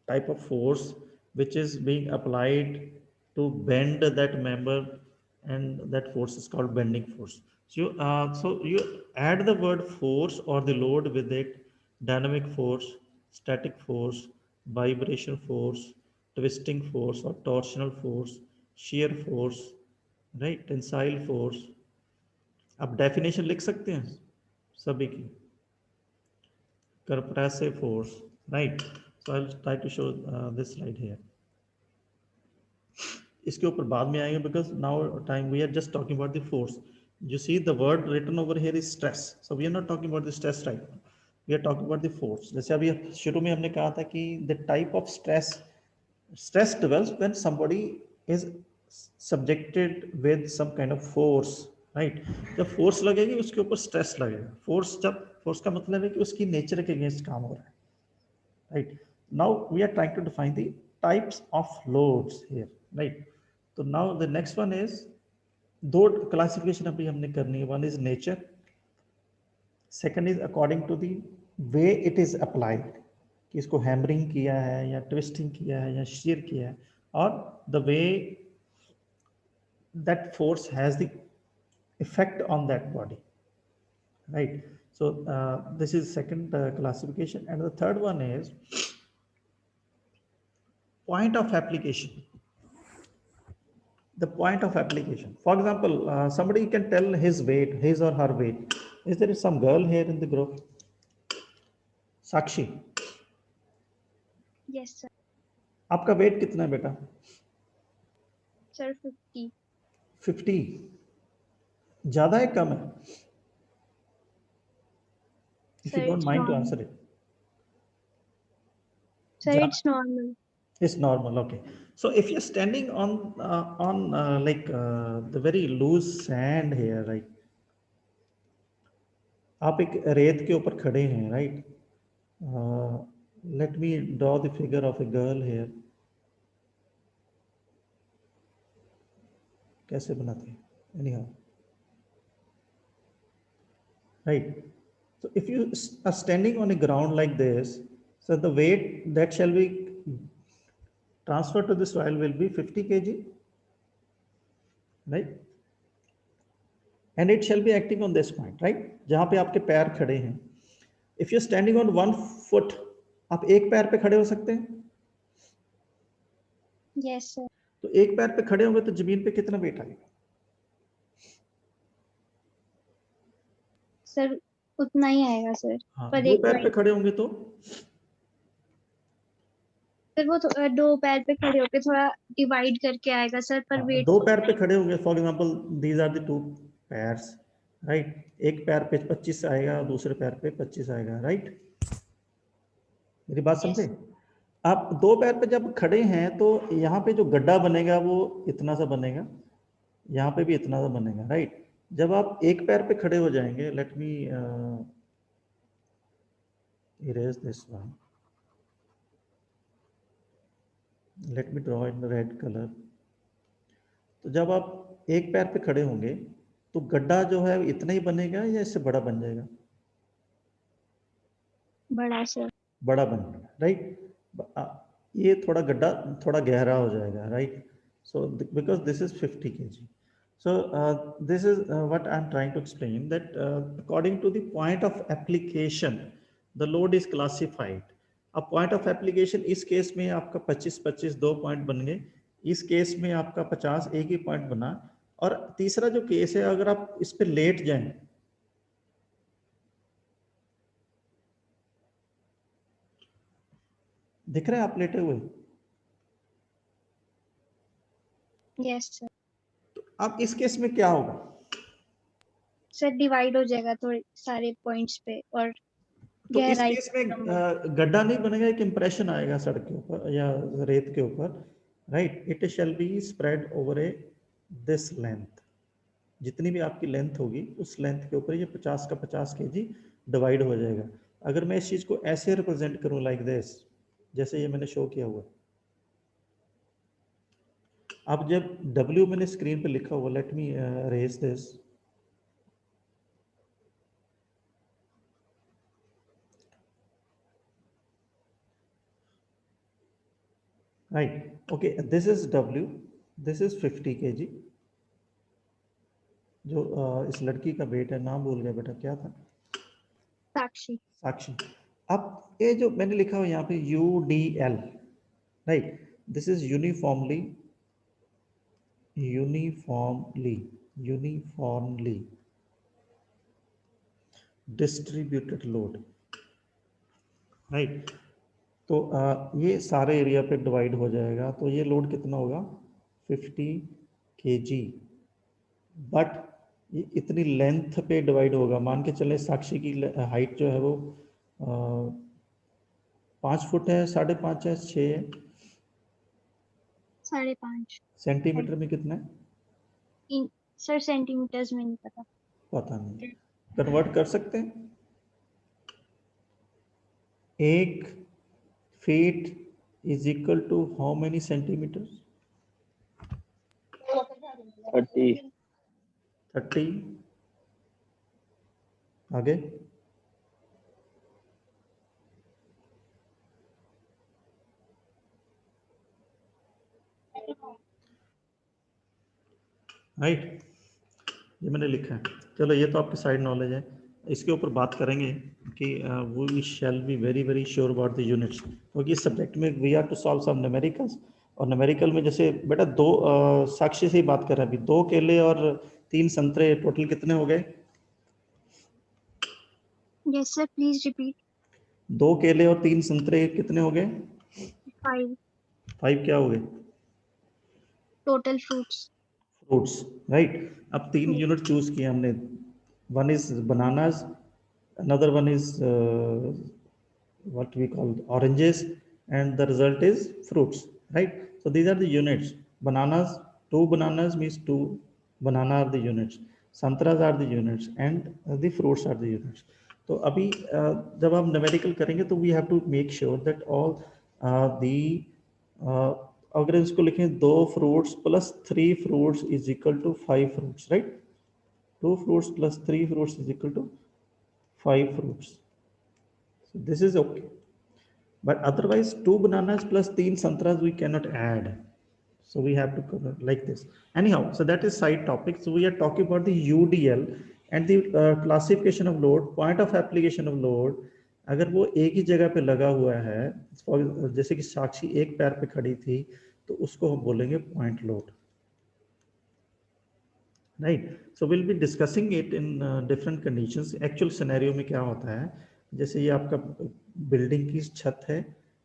Speaker 2: type of force which is being applied to bend that member and that force is called bending force. So you add the word force or the load with it: dynamic force, static force, vibration force, twisting force or torsional force, shear force, right, tensile force. आप definition लिख सकते हैं सभी की. Compressive force, right? So I'll try to show this slide here. इसके ऊपर बाद में आएंगे because now time we are just talking about the force. You see the word written over here is stress. So we are not talking about the stress right now. We are talking about the force. जैसे अभी शुरू में हमने कहा था कि the type of stress develops when somebody is subjected with some kind of force, right? जब force लगेगी उसके ऊपर stress लगेगा. Force का मतलब है कि उसकी nature के against काम हो रहा है, right? Now we are trying to define the types of loads here, right? So now the next one is, दो classification अभी हमने करनी है. One is nature, second is according to the way it is applied, कि इसको hammering किया है या ट्विस्टिंग किया है या shear किया है, और the way that force has the effect on that body, right? So this is second classification, and the third one is point of application. The point of application. For example, somebody can tell his weight, his or her weight. Is there some girl here in the group? Sakshi,
Speaker 7: Yes, sir.
Speaker 2: आपका weight कितना है बेटा?
Speaker 7: Sir, 50.
Speaker 2: 50. ज़्यादा है कम है? If
Speaker 7: Sir,
Speaker 2: you don't
Speaker 7: it's
Speaker 2: mind to
Speaker 7: normal.
Speaker 2: answer it.
Speaker 7: Sir,
Speaker 2: Ja-
Speaker 7: it's normal.
Speaker 2: It's normal, okay. So if you're standing on the very loose sand here, right? आप एक रेत के ऊपर खड़े हैं, right? Let me draw the figure of a girl here. कैसे बनाते हैं? Anyhow, right? So if you are standing on a ground like this, so the weight that shall be transferred to the soil will be 50 kg, right? And it shall be acting on this point, right? जहाँ पे आपके पैर खड़े हैं. If you're standing on 1 foot, आप एक पैर पे खड़े हो सकते हैं?
Speaker 7: Yes, sir.
Speaker 2: तो एक पैर पे खड़े होंगे तो जमीन पे कितना वेट आएगा?
Speaker 7: Sir, उतना ही आएगा सर.
Speaker 2: हाँ,
Speaker 7: पर
Speaker 2: दो
Speaker 7: एक
Speaker 2: पैर पे
Speaker 7: बार
Speaker 2: खड़े होंगे तो
Speaker 7: सर वो दो पैर पे खड़े होके थोड़ा डिवाइड करके आएगा सर, पर
Speaker 2: हाँ,
Speaker 7: वेट
Speaker 2: दो पैर पे खड़े होंगे. For example these are the two pairs, right? एक पैर पे 25 आएगा, दूसरे पैर पे 25 आएगा, राइट? मेरी बात समझे? आप दो पैर पे जब खड़े हैं तो यहाँ पे जो गड्ढा बनेगा वो इतना सा बनेगा, यहाँ पे भी इतना सा बनेगा, राइट? जब आप एक पैर पे खड़े हो जाएंगे, let me erase this one, let me draw in the red color. तो जब आप एक पैर पे खड़े होंगे तो गड्ढा जो है इतना ही बनेगा या इससे बड़ा बन जाएगा?
Speaker 7: बड़ा सर.
Speaker 2: बड़ा बन जाएगा, राइट? ये थोड़ा गड्ढा थोड़ा गहरा हो जाएगा, right? So because this is 50 kg. So this is what I'm trying to explain, that according to the point of application, the load is classified. अब point of application इस केस में आपका 25-25 दो पॉइंट बन गए, इस केस में आपका 50 एक ही पॉइंट बना, और तीसरा जो केस है अगर आप इस पे लेट जाएं, दिख रहे हैं आप लेटे हुए?
Speaker 7: Yes sir.
Speaker 2: तो अब इस केस में क्या होगा?
Speaker 7: सर डिवाइड हो जाएगा थोड़े सारे पॉइंट्स पे, और
Speaker 2: तो इस
Speaker 7: गहराई
Speaker 2: केस में गड्ढा नहीं बनेगा, एक इंप्रेशन आएगा सड़क के ऊपर या रेत के ऊपर, right? It shall be spread over A this length. जितनी भी आपकी लेंथ होगी उस लेंथ के ऊपर ये 50 का 50 kg डिवाइड हो जाएगा. अगर मैं इस चीज को ऐसे रिप्रेजेंट करूं लाइक दिस, जैसे ये मैंने शो किया हुआ, अब जब W मैंने स्क्रीन पे लिखा हुआ, let me raise this, right? Okay, this is W, this is 50 kg, जो इस लड़की का वेट है, नाम भूल गया बेटा, क्या था?
Speaker 7: साक्षी।
Speaker 2: साक्षी। अब ये जो मैंने लिखा हुआ यहाँ पे UDL, right, this is uniformly distributed load, right. तो ये सारे एरिया पे डिवाइड हो जाएगा, तो ये लोड कितना होगा? 50 kg, बट ये इतनी लेंथ पे डिवाइड होगा। मान के चले साक्षी की हाइट जो है वो 5 फुट है, 5.5 है, 6 है,
Speaker 7: 5.5
Speaker 2: सेंटीमीटर में कितना है?
Speaker 7: सर सेंटीमीटर्स में नहीं पता।
Speaker 2: पता नहीं, कन्वर्ट कर सकते हैं। 1 feet is equal to how many centimetre?
Speaker 6: 30।
Speaker 2: 30। आगे? राइट, ये मैंने लिखा है। चलो ये तो आपकी साइड नॉलेज है, इसके ऊपर बात करेंगे कि we shall be very very sure about the units, क्योंकि इस सब्जेक्ट में we are to solve some numericals. और न्यूमेरिकल में जैसे बेटा साक्षी से ही बात कर रहे हैं अभी, 2 केले और 3 संतरे, टोटल कितने हो गए?
Speaker 7: Yes sir, please repeat.
Speaker 2: 2 केले और 3 संतरे कितने हो गए?
Speaker 7: 5
Speaker 2: 5 क्या हो गए?
Speaker 7: Total fruits.
Speaker 2: राइट। अब 3 यूनिट चूज किए हमने, one is bananas, another one is what we call oranges, and the result is fruits, right? So these are the units. Bananas, 2 bananas means 2 banana are the units, santras are the units, and the fruits are the units. तो अभी जब हम numerical करेंगे तो we have to make sure that all the, अगर इसको लिखें 2 fruits plus 3 fruits is equal to 5 fruits, right. 2 fruits plus 3 fruits is equal to 5 fruits. So this is okay. But otherwise 2 bananas plus 3 santras we cannot add. So we have to cover like this. Anyhow, so that is side topic. So we are talking about the UDL and the classification of load, point of application of load. अगर वो एक ही जगह पे लगा हुआ है, जैसे कि साक्षी एक पैर पे खड़ी थी, तो उसको हम बोलेंगे point load, right. So will be discussing it in different conditions. Actual scenario में क्या होता है, जैसे ये आपका बिल्डिंग की छत है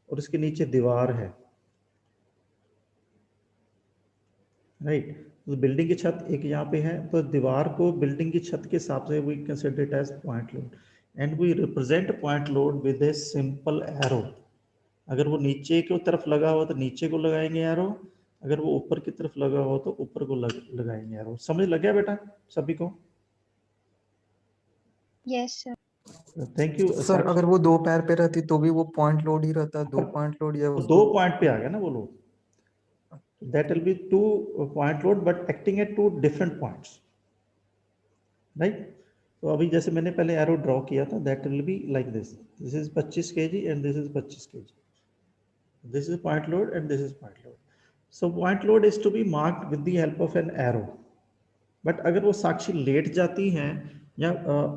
Speaker 2: और इसके नीचे दीवार है, राइट। तो बिल्डिंग की छत एक यहाँ पे है, तो दीवार को बिल्डिंग की छत के हिसाब से we consider it as point load, and we represent point load with a simple arrow. अगर वो नीचे की तरफ लगा हुआ तो नीचे को लगाएंगे एरो, अगर वो ऊपर की तरफ लगा हो तो ऊपर को लगाएंगे एरो। समझ लग गया बेटा सभी को?
Speaker 7: Yes sir.
Speaker 2: Thank you
Speaker 4: sir अगर वो 2 पैर पे रहती तो भी वो पॉइंट लोड ही रहता, 2 पॉइंट लोड या उसको
Speaker 2: 2 पॉइंट पे आ गया ना वो load, that will be 2 point load but acting at 2 different points, right? तो अभी जैसे मैंने पहले एरो ड्रॉ किया था, that will be like this, this is 25 kg and this is 25 kg, this is point load and this is point load. So point load is to be marked with the help of an arrow. But अगर वो साक्षी late जाती हैं या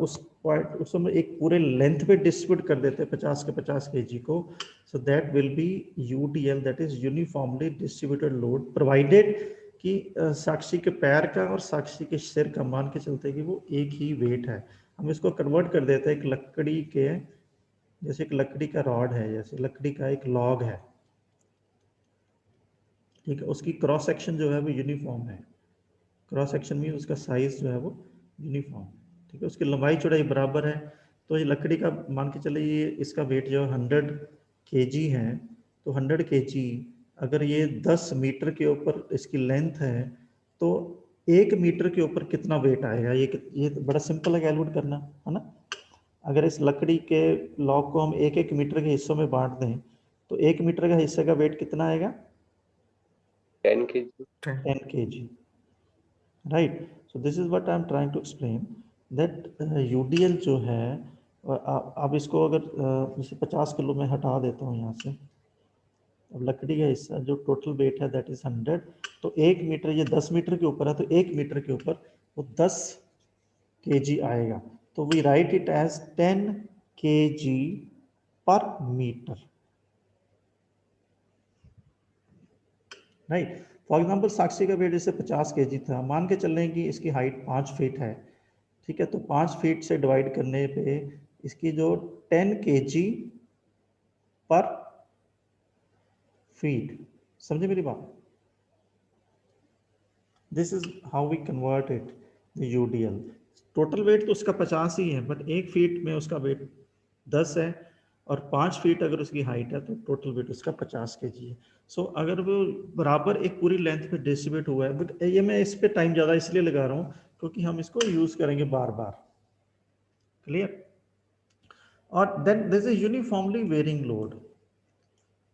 Speaker 2: उस point उस समय एक पूरे लेंथ पे डिस्ट्रीब्यूट कर देते हैं 50 के 50 kg को, सो that will be UDL, that is uniformly distributed load, provided कि साक्षी के पैर का और साक्षी के सिर का मान के चलते कि वो एक ही वेट है। हम इसको कन्वर्ट कर देते हैं एक लकड़ी के, जैसे एक लकड़ी का रॉड है, जैसे लकड़ी का एक लॉग है, ठीक है, उसकी क्रॉस सेक्शन जो है वो यूनिफॉर्म है, क्रॉस सेक्शन में उसका साइज जो है वो यूनिफॉर्म, ठीक है, उसकी लंबाई चौड़ाई बराबर है। तो ये लकड़ी का मान के चले, ये इसका वेट जो 100 kg है, तो 100 kg अगर ये 10 मीटर के ऊपर इसकी लेंथ है, तो 1 मीटर के ऊपर कितना वेट आएगा? ये तो बड़ा सिंपल है कैलकुलेट करना, है ना। अगर इस लकड़ी के लॉग को हम 1-1 मीटर के हिस्सों में बांट दें, तो 1 मीटर का हिस्से का वेट कितना आएगा?
Speaker 3: 10 kg.
Speaker 2: 10 kg, right. So this is what I am trying to explain, that UDL जो है, अब इसको अगर जैसे 50 किलो में हटा देता हूँ यहाँ से, अब लकड़ी का हिस्सा जो टोटल वेट है दैट इज 100, तो 1 मीटर, ये 10 मीटर के ऊपर है, तो 1 मीटर के ऊपर वो 10 kg आएगा, तो we write it as 10 kg per metre, right. For example Sakshi का वेट जैसे 50 kg था, मान के चल रहे हैं कि इसकी हाइट 5 फीट है, ठीक है, तो 5 फीट से डिवाइड करने पे इसकी जो 10 kg पर फीट, समझे मेरी बात? This is how we convert it UDL. Total weight तो उसका 50 ही है, बट 1 फीट में उसका वेट 10 है और 5 फीट अगर उसकी हाइट है तो टोटल वेट उसका 50 kg है। सो अगर वो बराबर एक पूरी लेंथ पे डिस्ट्रीब्यूट हुआ है, बट ये मैं इस पे टाइम ज़्यादा इसलिए लगा रहा हूँ क्योंकि हम इसको यूज़ करेंगे बार बार, क्लियर। और then this is uniformly varying load,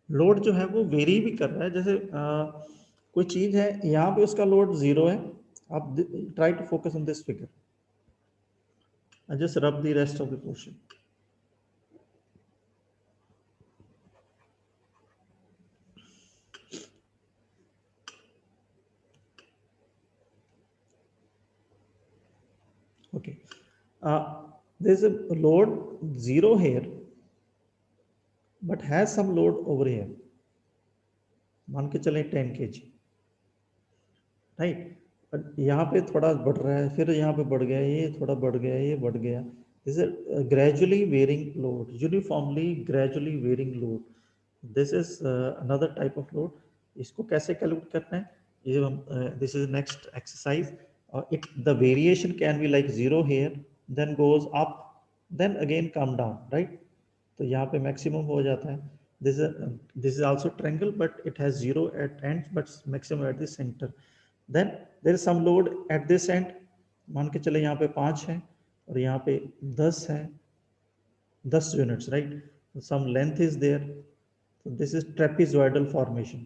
Speaker 2: load जो है वो वेरी भी कर रहा है, जैसे कोई चीज़ है यहाँ पे उसका लोड 0 है, आप try to focus on this figure, I just rub the rest of the portion. Okay, there's a load 0 here, but has some load over here. मान के चलें 10 kg, राइट। यहाँ पे थोड़ा बढ़ रहा है, फिर यहाँ पे बढ़ गया, ये थोड़ा बढ़ गया, ये बढ़ गया। This is gradually varying load, uniformly gradually varying load, this is another type of load. इसको कैसे कैलकुलेट करना है, ये हम this is next exercise. It the variation can be like 0 here, then goes up, then again come down, right. तो यहाँ पे maximum हो जाता है। This is also triangle, but it has 0 at end but maximum at the centre. Then there is some load at this end, मान के चले यहाँ पे 5 है और यहाँ पे 10 है, 10 units, right. Some length is there, this is trapezoidal formation.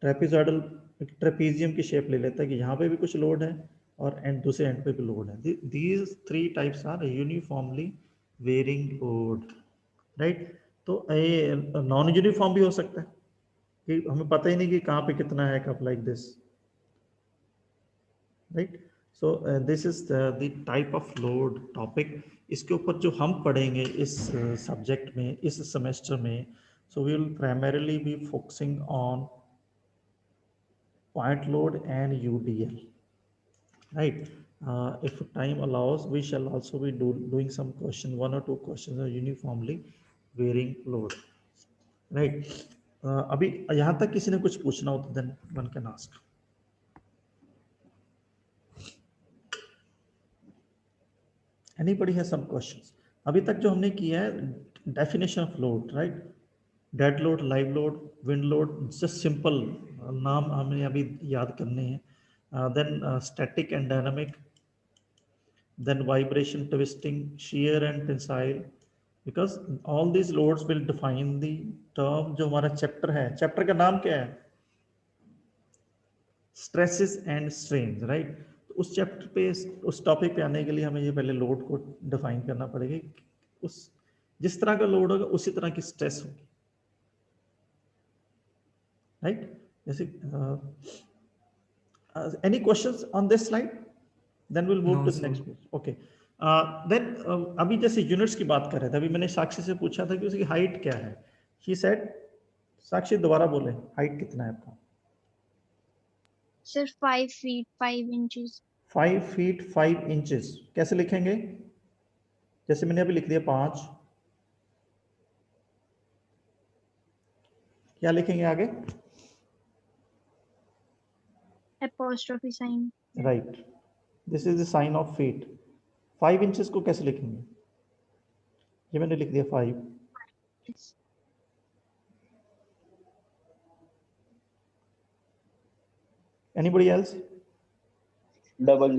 Speaker 2: Trapezoidal trapezium की शेप ले लेता है कि यहाँ पे भी कुछ लोड है और एंड दूसरे एंड पे भी लोड है। These 3 types are uniformly varying load, right. तो ये नॉन यूनिफॉर्म भी हो सकता है कि हमें पता ही नहीं कि कहाँ पे कितना है, कब, like this, right. So this is the type of load topic. इसके ऊपर जो हम पढ़ेंगे इस सब्जेक्ट में, इस सेमेस्टर में, so we will primarily be focusing on point load and UDL, right. If time allows, we shall also be doing some question, 1 or 2 questions on uniformly varying load, right. अभी यहाँ तक किसी ने कुछ पूछना हो तो then one can ask. Anybody has some questions? अभी तक जो हमने किया है, definition of load, right, dead load, live load, wind load, just simple नाम हमें अभी याद करने हैं। Then static and dynamic, then vibration, twisting, shear and tensile, because all these loads will define the term. जो हमारा चैप्टर है, chapter का नाम क्या है? Stresses and strain, right. तो उस चैप्टर पे, उस टॉपिक पे आने के लिए हमें ये पहले लोड को डिफाइन करना पड़ेगा। उस जिस तरह का लोड होगा उसी तरह की स्ट्रेस होगी, right. जैसे any questions on this slide, then we'll move
Speaker 4: No,
Speaker 2: to the
Speaker 4: sir.
Speaker 2: next page. Okay, then अभी जैसे यूनिट्स की बात कर रहे थे, अभी मैंने साक्षी से पूछा था कि उसकी हाइट क्या है। she said, साक्षी दोबारा बोले, हाइट कितना है आपका?
Speaker 7: Sir 5 feet 5 inches।
Speaker 2: 5 feet 5 inches कैसे लिखेंगे? जैसे मैंने अभी लिख दिया 5, क्या लिखेंगे आगे?
Speaker 7: apostrophe sign।
Speaker 2: Right, this is the sign of feet. 5 inches को कैसे लिखेंगे? ये मैंने लिख दिया 5। Anybody else?
Speaker 6: डबल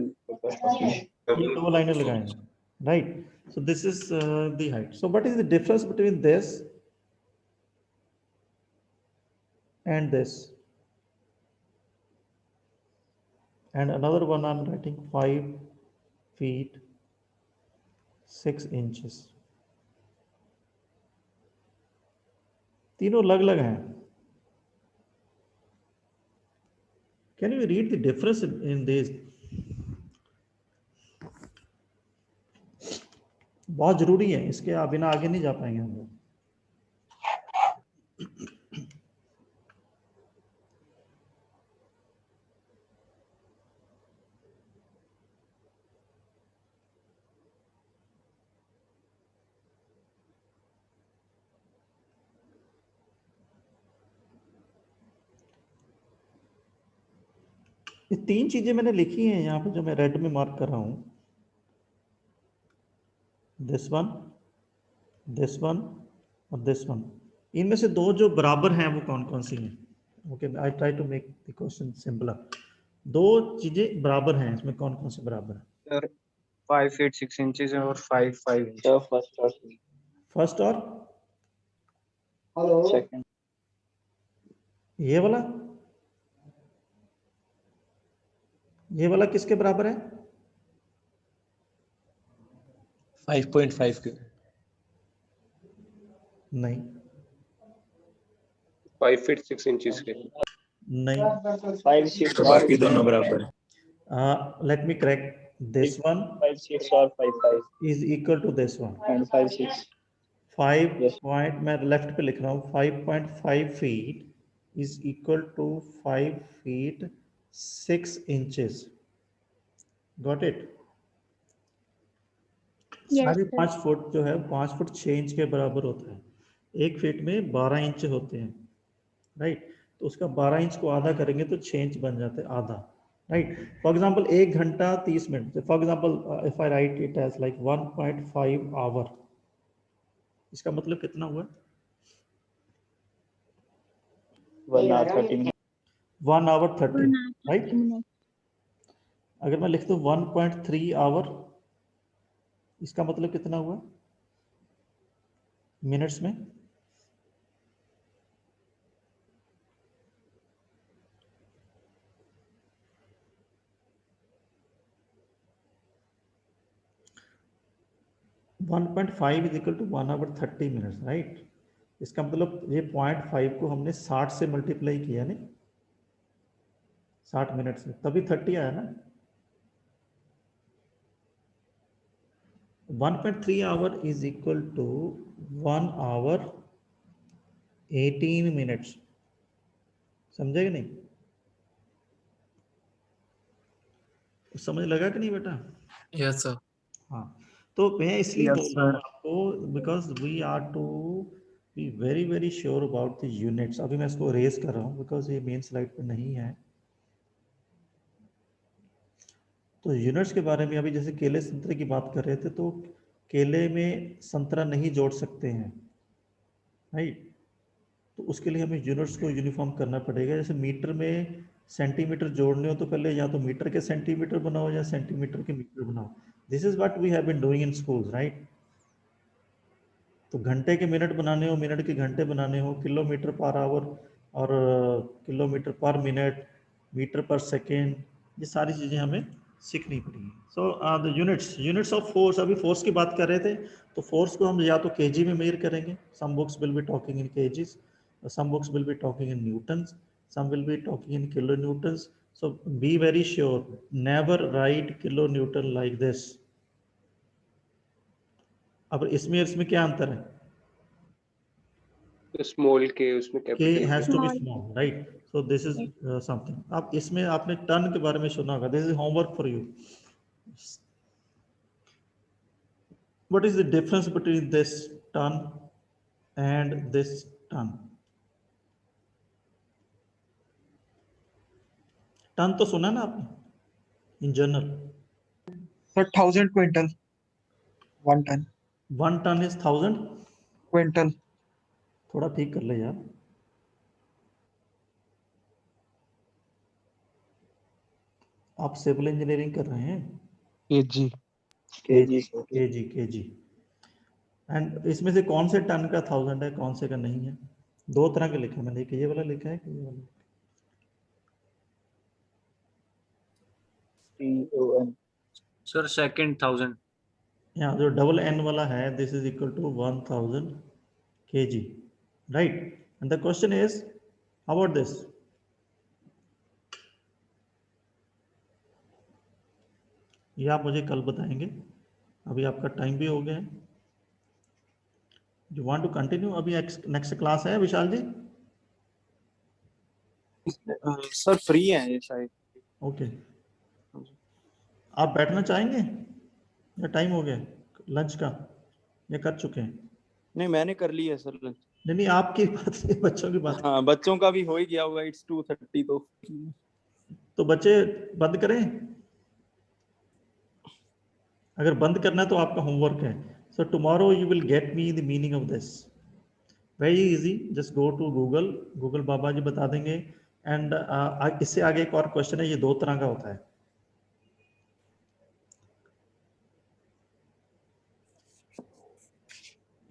Speaker 2: दो लाइनें लगाएंगे, right. So this is the height. So what is the difference between this and this? And another one I'm writing 5 feet 6 inches. तीनों अलग अलग हैं। Can you read the difference in these? बहुत जरूरी है, इसके बिना आगे नहीं जा पाएंगे हम लोग। ये 3 चीजें मैंने लिखी हैं यहाँ पे जो मैं रेड में मार्क कर रहा हूँ, दिस वन और दिस वन। इनमें से 2 जो बराबर हैं वो कौन कौन सी हैं? Okay, I try to make the question simpler. 2 चीजें बराबर हैं, इसमें कौन कौन से बराबर है?
Speaker 6: सर 5 feet 6 inches और 5 inches।
Speaker 2: फर्स्ट और
Speaker 6: सेकंड
Speaker 2: ये वाला किसके बराबर है?
Speaker 4: 5.5 के।
Speaker 2: नहीं
Speaker 3: 5 feet 6 inches के।
Speaker 2: नहीं,
Speaker 6: 5 6
Speaker 4: तो बाकी दोनों बराबर है।
Speaker 2: Let me correct, this one
Speaker 6: 5 6 और 5 5
Speaker 2: is equal to this one.
Speaker 6: and 5 6
Speaker 2: 5
Speaker 6: Yes.
Speaker 2: Point, मैं लेफ्ट पे लिख रहा हूँ, 5.5 feet is equal to 5 feet 6 inches। Got it?
Speaker 7: Yes,
Speaker 2: साढ़े
Speaker 7: sir.
Speaker 2: 5 फुट जो है 5 फुट 6 इंच के बराबर होता है। 1 फीट में 12 इंच होते हैं, राइट? तो उसका 12 इंच को आधा करेंगे तो 6 इंच बन जाते हैं, आधा, राइट? फॉर एग्जांपल 1 घंटा 30 minute, for example if I write it as like 1.5 hour, इसका मतलब कितना हुआ?
Speaker 6: 1 hour 30 minutes।
Speaker 2: 1 hour 30,
Speaker 7: 1 hour
Speaker 2: right?
Speaker 7: 30 minutes.
Speaker 2: अगर मैं लिख दूं 1.3 आवर, इसका मतलब कितना हुआ मिनट्स में? One 1.5 is equal to 1 hour 30 minutes, right? इसका मतलब ये 0.5 को हमने 60 से मल्टीप्लाई किया, नहीं 60 मिनट से, तभी 30 आया ना। 1.3 hour is equal to 1 hour 18 minutes। समझे कि नहीं? समझ लगा कि नहीं बेटा?
Speaker 4: Yes sir.
Speaker 2: हाँ, तो मैं इसलिए
Speaker 6: Yes,
Speaker 2: बोल रहा हूँ
Speaker 6: sir.
Speaker 2: आपको, because we are to be very very sure about the units. अभी मैं इसको रेज कर रहा हूँ बिकॉज ये मेन स्लाइड पे नहीं है। तो यूनिट्स के बारे में अभी जैसे केले संतरे की बात कर रहे थे, तो केले में संतरा नहीं जोड़ सकते हैं, राइट? तो उसके लिए हमें यूनिट्स को यूनिफॉर्म करना पड़ेगा। जैसे मीटर में सेंटीमीटर जोड़ने हो तो पहले या तो मीटर के सेंटीमीटर बनाओ या सेंटीमीटर के मीटर बनाओ। This is what we have been doing in school, right? तो घंटे के मिनट बनाने हो, मिनट के घंटे बनाने हो, किलोमीटर पर आवर और किलोमीटर पर मिनट, मीटर पर सेकेंड, ये सारी चीज़ें हमें सीखनी पड़ेगी। So the units of force, अभी फोर्स की बात कर रहे थे, तो फोर्स को हम या तो केजी में मेजर करेंगे, some books will be talking in kgs, some books will be talking in newtons, some will be talking in kilonewtons. So be very sure, never write kilonewton like this. अब इसमें क्या अंतर है?
Speaker 3: Small के उसमें
Speaker 2: K
Speaker 3: capital
Speaker 2: has to be
Speaker 7: Small.
Speaker 2: small, right? So this is something. अब इसमें आपने टन के बारे में सुना होगा, this is homework for you. What is the difference between this ton and this ton? Ton तो सुना ना आपने in general?
Speaker 8: Sir, 1000 quintal, 1 ton,
Speaker 2: 1 ton is 1000।
Speaker 8: quintal,
Speaker 2: थोड़ा ठीक कर ले यार। आप सिविल इंजीनियरिंग कर रहे हैं?
Speaker 8: kg,
Speaker 2: KG. एंड इसमें से कौन से टन का 1000 है, कौन से का नहीं है? 2 तरह के लिखा है मैंने, ये वाला लिखा है कि ये वाला?
Speaker 6: TON। Sir second 1000।
Speaker 2: यहाँ जो डबल एन वाला है, this is equal to 1000 kg, right? And the question is how about this? ये आप मुझे कल बताएंगे। अभी आपका टाइम भी हो गया है। You want to continue? अभी नेक्स्ट क्लास है विशाल जी?
Speaker 6: सर फ्री है ये शायद।
Speaker 2: ओके, आप बैठना चाहेंगे या टाइम हो गया लंच का, या कर चुके हैं?
Speaker 6: नहीं मैंने कर लिया सर लंच।
Speaker 2: नहीं नहीं, आपकी बात है, बच्चों की बात है।
Speaker 6: हाँ बच्चों का भी हो ही गया होगा, इट्स 2:30
Speaker 2: तो बच्चे बंद करें? अगर बंद करना है तो आपका होमवर्क है। So tomorrow you will get me the meaning of this, very easy. Just go to Google, Google बाबा जी बता देंगे। एंड इससे आगे एक और क्वेश्चन है, ये दो तरह का होता है।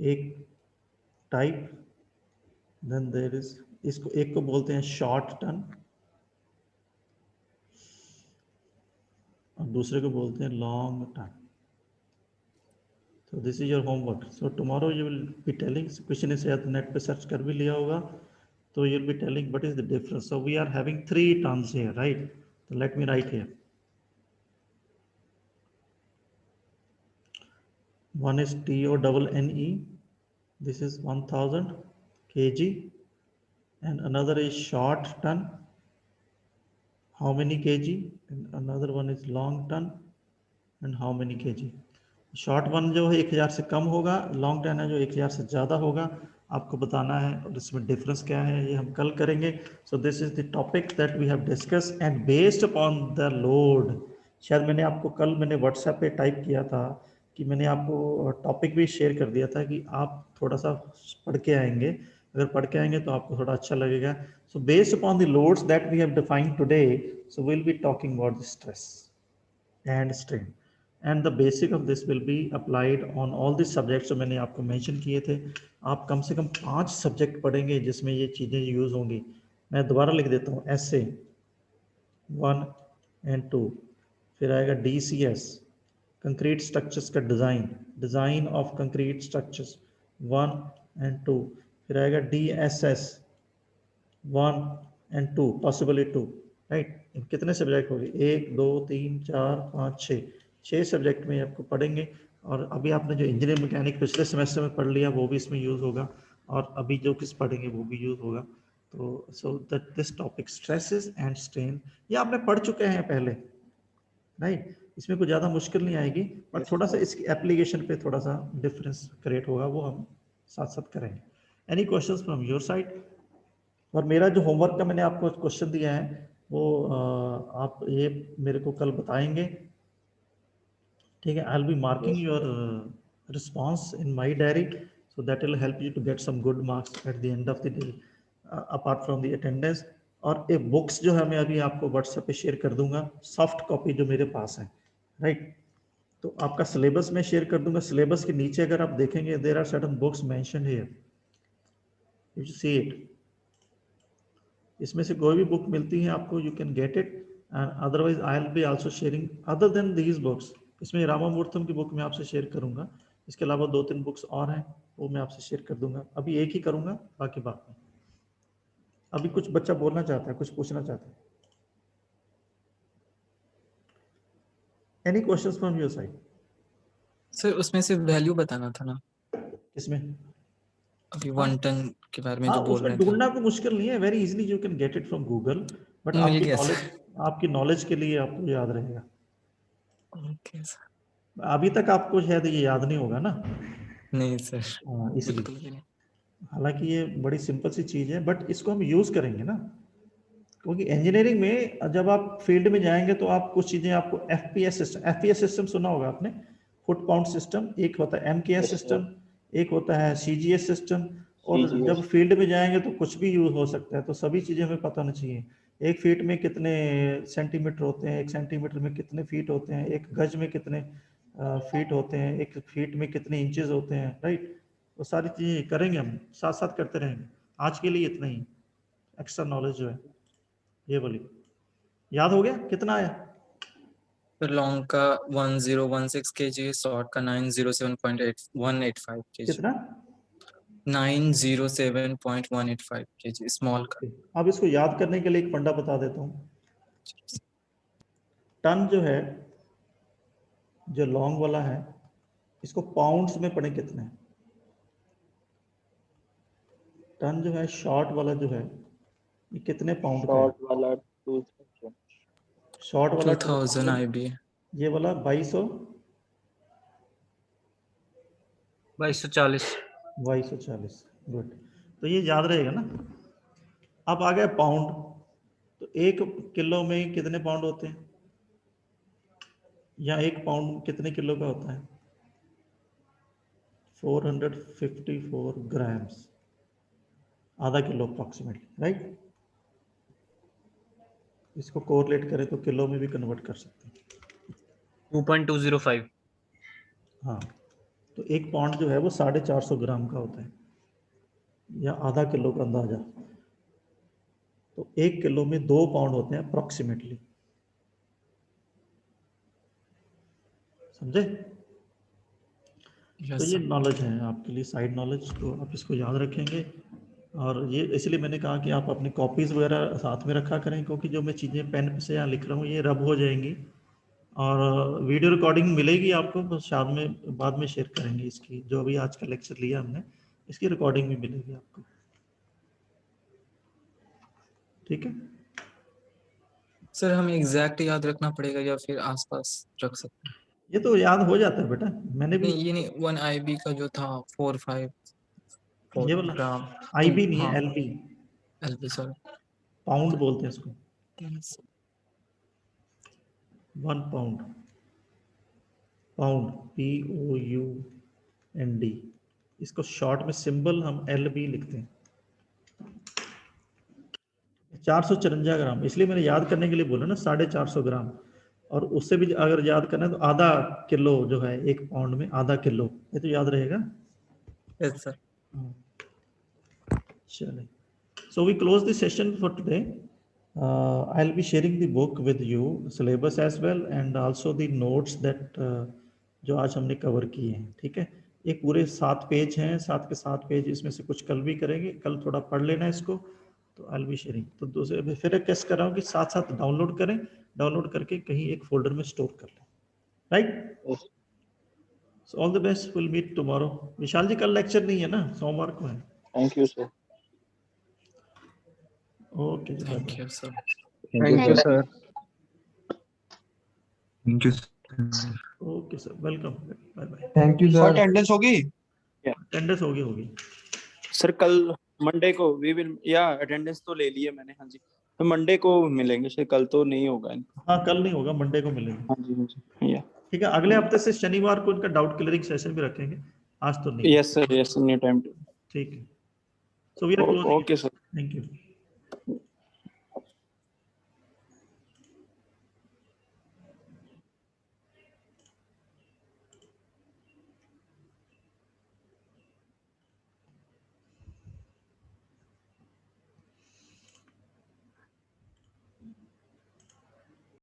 Speaker 2: एक टाइप, देन देयर इज, इसको एक को बोलते हैं शॉर्ट टर्न और दूसरे को बोलते हैं long turn. So this is your homework. So tomorrow you will be telling, question इसे नेट पे सर्च कर भी लिया होगा, तो you'll be telling what is the difference. So we are having 3 terms here, right? So let me write here. One is TONNE, this is 1000 kg, and another is short ton, how many kg, and another one is long ton, and how many kg. Short one जो है 1000 से कम होगा, long turn है जो 1000 से ज़्यादा होगा, आपको बताना है, और इसमें डिफरेंस क्या है ये हम कल करेंगे। So this is the topic that we have discuss and based upon the load. शायद मैंने आपको कल मैंने व्हाट्सएप पे टाइप किया था कि मैंने आपको टॉपिक भी शेयर कर दिया था कि आप थोड़ा सा पढ़ के आएंगे, अगर पढ़ के आएंगे तो आपको थोड़ा अच्छा लगेगा। So based upon the loads that we have defined today, so will be talking about the stress and strain, and the basic of this will be applied on all this subjects जो मैंने आपको mention किए थे। आप कम से कम 5 subject पढ़ेंगे जिसमें ये चीज़ें यूज़ होंगी। मैं दोबारा लिख देता हूँ, एसए 1 एंड 2, फिर आएगा DCS, कंक्रीट स्ट्रक्चर्स का design, design of concrete structures 1 and 2, फिर आएगा DSS 1 एंड 2, पॉसिबली 2, राइट। कितने सब्जेक्ट हो गए? 1 2 3 4 5 6 सब्जेक्ट में आपको पढ़ेंगे। और अभी आपने जो इंजीनियर मैकेनिक पिछले सेमेस्टर में पढ़ लिया वो भी इसमें यूज़ होगा, और अभी जो किस पढ़ेंगे वो भी यूज़ होगा। तो so that this topic stresses and strain ये आपने पढ़ चुके हैं पहले, राइट। इसमें कोई ज़्यादा मुश्किल नहीं आएगी, बट थोड़ा सा इसकी एप्लीकेशन पे थोड़ा सा डिफरेंस क्रिएट होगा, वो हम साथ साथ करेंगे। Any questions from your side? और मेरा जो होमवर्क का मैंने आपको क्वेश्चन दिया है वो आप ये मेरे को कल बताएंगे, ठीक है। I will be marking your response in my diary, so that will help you to get some good marks at the end of the day apart from the attendance. और एक बुक्स जो है मैं अभी आपको व्हाट्सएप पे share कर दूंगा, सॉफ्ट कॉपी जो मेरे पास है, राइट। तो आपका सिलेबस में शेयर कर दूंगा। सिलेबस के नीचे अगर आप देखेंगे there are certain books mentioned here, you see it. इसमें से कोई भी बुक मिलती है आपको, you can get it, and otherwise I will be also sharing other than these books. इसमें रामामूर्तम की बुक मैं आपसे शेयर करूंगा, इसके अलावा 2-3 बुक्स और हैं वो मैं आपसे शेयर कर दूंगा। अभी एक ही करूंगा, बाकी बात नहीं। अभी कुछ बच्चा बोलना चाहता है, कुछ पूछना चाहता है? Any questions from your side?
Speaker 4: Sir उसमें से वैल्यू बताना था ना,
Speaker 2: किसमें?
Speaker 4: अभी 1 टन के बारे में
Speaker 2: हाँ,
Speaker 4: जो बोल
Speaker 2: उसमें
Speaker 4: रहे थे।
Speaker 2: ढूंढना को मुश्किल नहीं है, very easily you can get it from Google, but
Speaker 4: मिल
Speaker 2: आपकी
Speaker 4: गया
Speaker 2: नॉलेज, आपकी नॉलेज के लिए आपको याद रहेगा।
Speaker 4: Okay sir.
Speaker 2: अभी तक आपको शायद ये याद नहीं होगा ना?
Speaker 4: नहीं सर,
Speaker 2: इसलिए।
Speaker 4: बिल्कुल भी नहीं।
Speaker 2: हालांकि ये बड़ी सिंपल सी चीज़ है, बट इसको हम यूज़ करेंगे ना, क्योंकि इंजीनियरिंग में जब आप फील्ड में जाएंगे तो आप कुछ चीज़ें आपको एफपीएस सिस्टम सुना होगा आपने, फुट पाउंड सिस्टम, एक होता है एमकेएस सिस्टम, एक होता है सीजीएस सिस्टम। और जब फील्ड में जाएंगे तो कुछ भी यूज हो सकता है, तो सभी चीज़ें हमें पता होनी चाहिए। 1 फीट में कितने सेंटीमीटर होते हैं, 1 सेंटीमीटर में कितने फीट होते हैं, 1 गज में कितने फीट होते हैं, 1 फीट में कितने इंचेस होते हैं, राइट। वो सारी चीज़ें करेंगे, हम साथ साथ करते रहेंगे। आज के लिए इतना ही एक्स्ट्रा नॉलेज जो है ये बोलिए। याद हो गया? कितना आया?
Speaker 4: तो लॉन्ग का 1016 kg, शॉर्ट का 907.185 kg।
Speaker 2: कितना?
Speaker 4: 907.185 kg स्मॉल का।
Speaker 2: अब इसको याद करने के लिए एक फंडा बता देता हूँ। टन जो है, जो लॉन्ग वाला है इसको पाउंड्स में पढ़े कितने? टन जो है शॉर्ट वाला जो है ये कितने पाउंड का है?
Speaker 6: शॉर्ट वाला 2000।
Speaker 2: शॉर्ट वाला
Speaker 4: 2000 IB।
Speaker 2: ये वाला 2200
Speaker 1: 2240
Speaker 2: 2240। गुड, तो ये याद रहेगा ना। अब आ गया पाउंड, तो 1 किलो में कितने पाउंड होते हैं, या 1 पाउंड कितने किलो का होता है? 454 ग्राम्स, आधा किलो अप्रॉक्सीमेटली, राइट। इसको कोरिलेट करें तो किलो में भी कन्वर्ट कर सकते हैं।
Speaker 1: 2.205
Speaker 2: हाँ, तो 1 पाउंड जो है वो 450 ग्राम का होता है, या आधा किलो का अंदाजा। तो 1 किलो में 2 पाउंड होते हैं अप्रॉक्सीमेटली, समझे? तो ये नॉलेज है आपके लिए, साइड नॉलेज, तो आप इसको याद रखेंगे। और ये इसलिए मैंने कहा कि आप अपनी कॉपीज़ वगैरह साथ में रखा करें, क्योंकि जो मैं चीज़ें पेन से यहाँ लिख रहा हूँ ये रब हो जाएंगी। और वीडियो रिकॉर्डिंग मिलेगी आपको, बस शाम में बाद में शेयर करेंगे इसकी, जो अभी आज का लेक्चर लिया हमने इसकी रिकॉर्डिंग भी मिलेगी आपको, ठीक है?
Speaker 4: सर हमें एग्जैक्ट याद रखना पड़ेगा या फिर आसपास रख सकते हैं?
Speaker 2: ये तो याद हो जाता है बेटा, मैंने भी
Speaker 4: नहीं, ये नहीं, 1 IB का जो था 454
Speaker 2: ये वाला
Speaker 4: ग्राम।
Speaker 2: IB नहीं है,
Speaker 4: हाँ,
Speaker 2: LB,
Speaker 4: LB सॉरी।
Speaker 2: पाउंड बोलते हैं इसको। 1 पाउंड, पाउंड POUND, इसको शॉर्ट में सिंबल हम LB लिखते हैं। 454 ग्राम, इसलिए मैंने याद करने के लिए बोला ना 450 ग्राम, और उससे भी अगर याद करना है तो आधा किलो जो है 1 पाउंड में आधा किलो, ये तो याद रहेगा।
Speaker 4: Yes sir.
Speaker 2: चलिए, so we close the session for today. I'll be sharing the book with you, syllabus as well, and also the notes that जो आज हमने कवर किए हैं, ठीक है? एक पूरे 7 पेज हैं, 7 के 7 पेज, इसमें से कुछ कल भी करेंगे, कल थोड़ा पढ़ लेना इसको, तो I'll be sharing। तो दूसरे फिर रिक्वेस्ट कर रहा हूँ कि साथ साथ डाउनलोड करें, डाउनलोड करके कहीं एक फोल्डर में स्टोर कर लें, right? So all the best, will meet tomorrow. Vishal ji कल लेक्चर नहीं है ना, सोमवार को है।
Speaker 6: Thank you sir.
Speaker 2: Okay,
Speaker 4: thank you sir.
Speaker 8: Thank you, sir.
Speaker 9: Thank you.
Speaker 2: Okay sir, welcome, bye bye.
Speaker 1: Thank you
Speaker 8: sir
Speaker 1: sir.
Speaker 8: Attendance होगी?
Speaker 2: Attendance होगी।
Speaker 6: Sir कल मंडे को वी विल, या अटेंडेंस तो ले ली है मैंने, हाँ जी, तो मंडे को मिलेंगे सर, कल तो नहीं होगा इनका।
Speaker 2: हाँ, कल नहीं होगा, मंडे को मिलेंगे।
Speaker 6: हाँ जी, हाँ जी, या
Speaker 2: ठीक है, अगले हफ्ते से शनिवार को इनका डाउट क्लियरिंग सेशन भी रखेंगे, आज तो नहीं।
Speaker 6: Yes sir, yes, new time.
Speaker 2: ठीक है, so we are closing.
Speaker 6: Okay sir.
Speaker 2: Thank you.